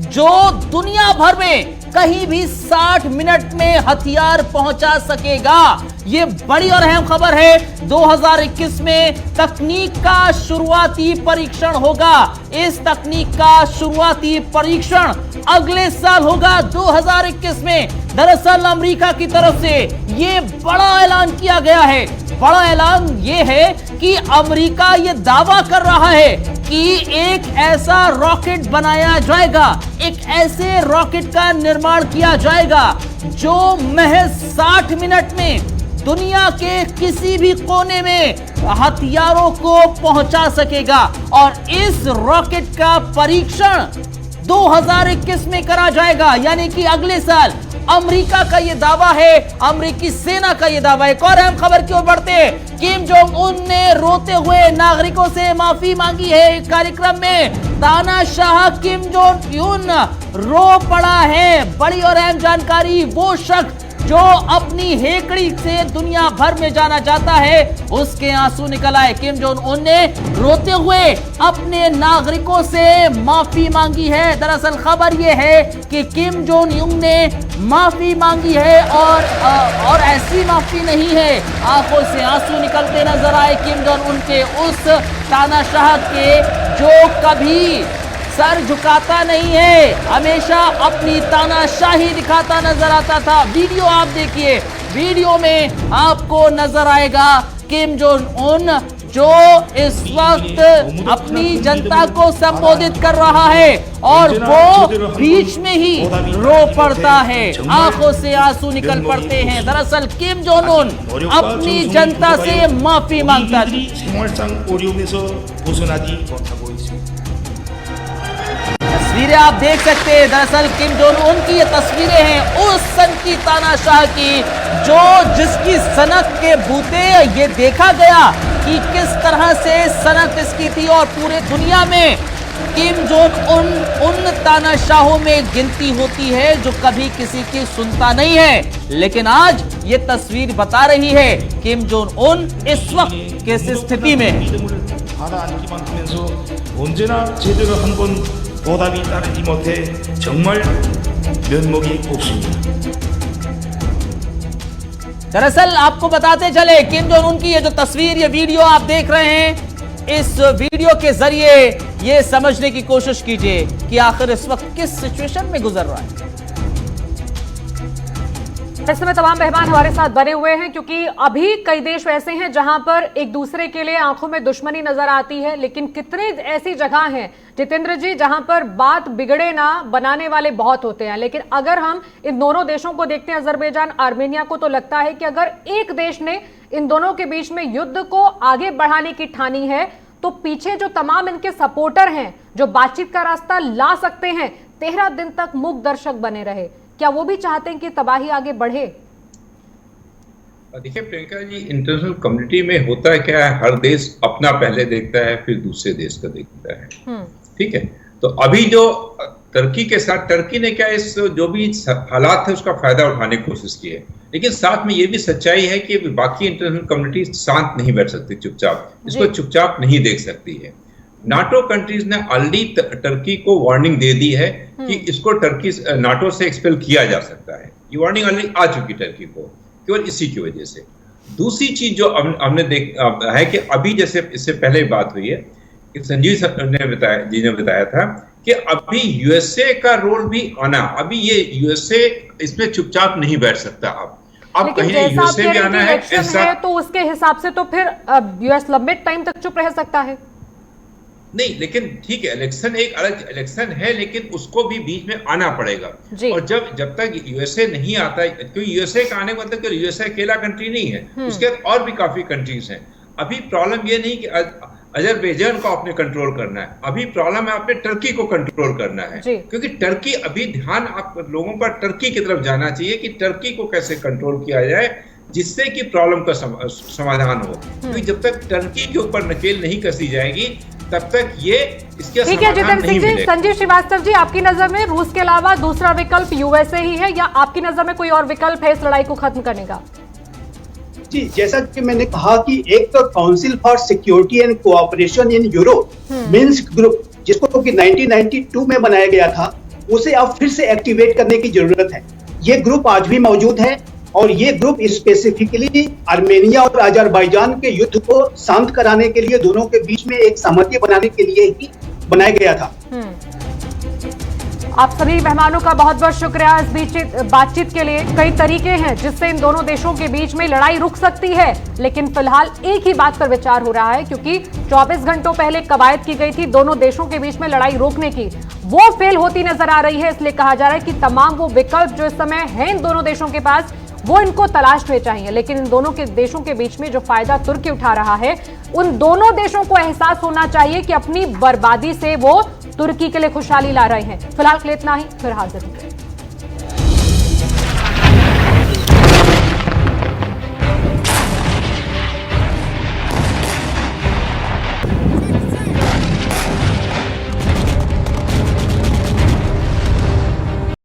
जो दुनिया भर में कहीं भी 60 मिनट में हथियार पहुंचा सकेगा। ये बड़ी और अहम खबर है। 2021 में तकनीक का शुरुआती परीक्षण होगा। इस तकनीक का शुरुआती परीक्षण अगले साल होगा 2021 में। दरअसल अमेरिका की तरफ से ये बड़ा ऐलान किया गया है बड़ा ऐलान ये है कि अमेरिका ये दावा कर रहा है कि एक ऐसा रॉकेट बनाया जाएगा, एक ऐसे रॉकेट का निर्माण किया जाएगा जो महज 60 मिनट में दुनिया के किसी भी कोने में हथियारों को पहुंचा सकेगा। और इस रॉकेट का परीक्षण 2021 में करा जाएगा, यानी कि अगले साल। अमेरिका का यह दावा है, अमेरिकी सेना का यह दावा है। एक और अहम खबर की ओर बढ़ते हैं। किम जोंग उन ने रोते हुए नागरिकों से माफी मांगी है। कार्यक्रम में तानाशाह किम जोंग उन रो पड़ा है। बड़ी और अहम जानकारी, वो शख्स जो अपनी हेकड़ी से दुनिया भर में जाना जाता है, उसके आंसू निकल आए। किम जोंग उन ने रोते हुए अपने नागरिकों से माफी मांगी है। दरअसल खबर यह है कि किम जोंग उन ने माफी मांगी है और ऐसी माफी नहीं है, आंखों से आंसू निकलते नजर आए किम जोंग उन के उस तानाशाह के जो कभी सर झुकाता नहीं है, हमेशा अपनी तानाशाही दिखाता नजर आता था। वीडियो आप देखिए, वीडियो में आपको नजर आएगा किम जोंग उन जो इस वक्त अपनी जनता को संबोधित कर रहा है और वो बीच में ही रो पड़ता है, आंखों से आंसू निकल पड़ते हैं। दरअसल किम जोंग उन अपनी जनता से माफी मांगता तस्वीरें आप देख सकते हैं। दरअसल किम जोंग उन की ये तस्वीरें हैं उस सन की तानाशाह की जिसकी सनक के बूते ये देखा गया कि किस तरह से सनक इसकी थी और पूरे दुनिया में किम जोंग उन तानाशाहों में गिनती होती है जो कभी किसी की सुनता नहीं है। लेकिन आज ये तस्वीर बता रही है किम जोंग उन इस वक्त किस स्थिति में। 보답이 따르지 못해 정말 면목이 없습니다। दरअसल आपको बताते चले, किम जोंग उन की ये जो तस्वीर, ये वीडियो आप देख रहे हैं, इस वीडियो के जरिए ये समझने की कोशिश कीजिए कि आखिर इस वक्त किस सिचुएशन में गुजर रहा है। इस समय तमाम मेहमान हमारे साथ बने हुए हैं क्योंकि अभी कई देश ऐसे हैं जहां पर एक दूसरे के लिए आंखों में दुश्मनी नजर आती है, लेकिन कितने ऐसी जगह हैं जितेंद्र जी जहां पर बात बिगड़े ना बनाने वाले बहुत होते हैं। लेकिन अगर हम इन दोनों देशों को देखते हैं, अजरबैजान आर्मेनिया को, तो लगता है कि अगर एक देश ने इन दोनों के बीच में युद्ध को आगे बढ़ाने की ठानी है तो पीछे जो तमाम इनके सपोर्टर हैं जो बातचीत का रास्ता ला सकते हैं, 13 दिन तक मूक दर्शक बने रहे, क्या वो भी चाहते हैं कि तबाही आगे बढ़े? देखिए प्रियंका जी, इंटरनेशनल कम्युनिटी में होता क्या है, हर देश अपना पहले देखता है फिर दूसरे देश का देखता है। ठीक है, तो अभी जो टर्की के साथ, टर्की ने क्या इस जो भी हालात है उसका फायदा उठाने की कोशिश की है, लेकिन साथ में ये भी सच्चाई है कि बाकी इंटरनेशनल कम्युनिटी शांत नहीं बैठ सकती, चुपचाप इसको चुपचाप नहीं देख सकती है। नाटो कंट्रीज ने ऑलरेडी टर्की को वार्निंग दे दी है कि इसको टर्की नाटो से एक्सपेल किया जा सकता है। ये वार्निंग ऑलरेडी आ चुकी टर्की को, केवल इसी की वजह से। दूसरी चीज जो हमने है कि अभी जैसे इससे पहले बात हुई है कि संजीव ने बताया था कि अभी यूएसए का रोल भी आना, अभी ये यूएसए इसमें चुपचाप नहीं बैठ सकता। अब कहीं यूएसए भी आना है ऐसा, तो उसके हिसाब से तो फिर यूएस लंबे टाइम तक चुप रह सकता है। नहीं, लेकिन ठीक है, इलेक्शन एक अलग इलेक्शन है, लेकिन उसको भी बीच में आना पड़ेगा। और जब तक यूएसए नहीं आता है, क्योंकि यूएसए का आने का मतलब यूएसए अकेला कंट्री नहीं है, उसके बाद और भी काफी कंट्रीज हैं। अभी प्रॉब्लम ये नहीं कि अजरबैजान को आपने कंट्रोल करना है, अभी प्रॉब्लम है आपने टर्की को कंट्रोल करना है, क्योंकि टर्की अभी ध्यान आप लोगों का टर्की की तरफ जाना चाहिए कि टर्की को कैसे कंट्रोल किया जाए जिससे कि प्रॉब्लम का समाधान हो। क्योंकि जब तक टर्की के ऊपर नकेल नहीं कसी जाएगी तब तक ये इसके ठीक है। जितेंद्र सिंह जी, संजीव श्रीवास्तव जी, आपकी नजर में रूस के अलावा दूसरा विकल्प यूएसए ही है या आपकी नजर में कोई और विकल्प है इस लड़ाई को खत्म करने का? जी, जैसा कि मैंने कहा कि एक तो council for security and cooperation in Europe, Minsk group, जिसको कि 1992 में बनाया गया था, उसे अब फिर से एक्टिवेट करने की जरूरत है। ये ग्रुप आज भी मौजूद है और ये ग्रुप स्पेसिफिकली आर्मेनिया और अजरबैजान के युद्ध को शांत कराने के लिए, दोनों के बीच में एक सहमति बनाने के लिए ही बनाया गया था। आप सभी मेहमानों का बहुत बहुत शुक्रिया इस बीच बातचीत के लिए। कई तरीके हैं जिससे इन दोनों देशों के बीच में लड़ाई रुक सकती है, लेकिन फिलहाल एक ही बात पर विचार हो रहा है, क्योंकि 24 घंटों पहले कवायद की गई थी दोनों देशों के बीच में लड़ाई रोकने की, वो फेल होती नजर आ रही है। इसलिए कहा जा रहा है कि तमाम वो विकल्प जो इस समय हैं इन दोनों देशों के पास, वो इनको तलाशने चाहिए। लेकिन इन दोनों के देशों के बीच में जो फायदा तुर्की उठा रहा है, उन दोनों देशों को एहसास होना चाहिए कि अपनी बर्बादी से वो तुर्की के लिए खुशहाली ला रहे हैं। फिलहाल के लिए इतना ही, फिर हाजिर होंगे।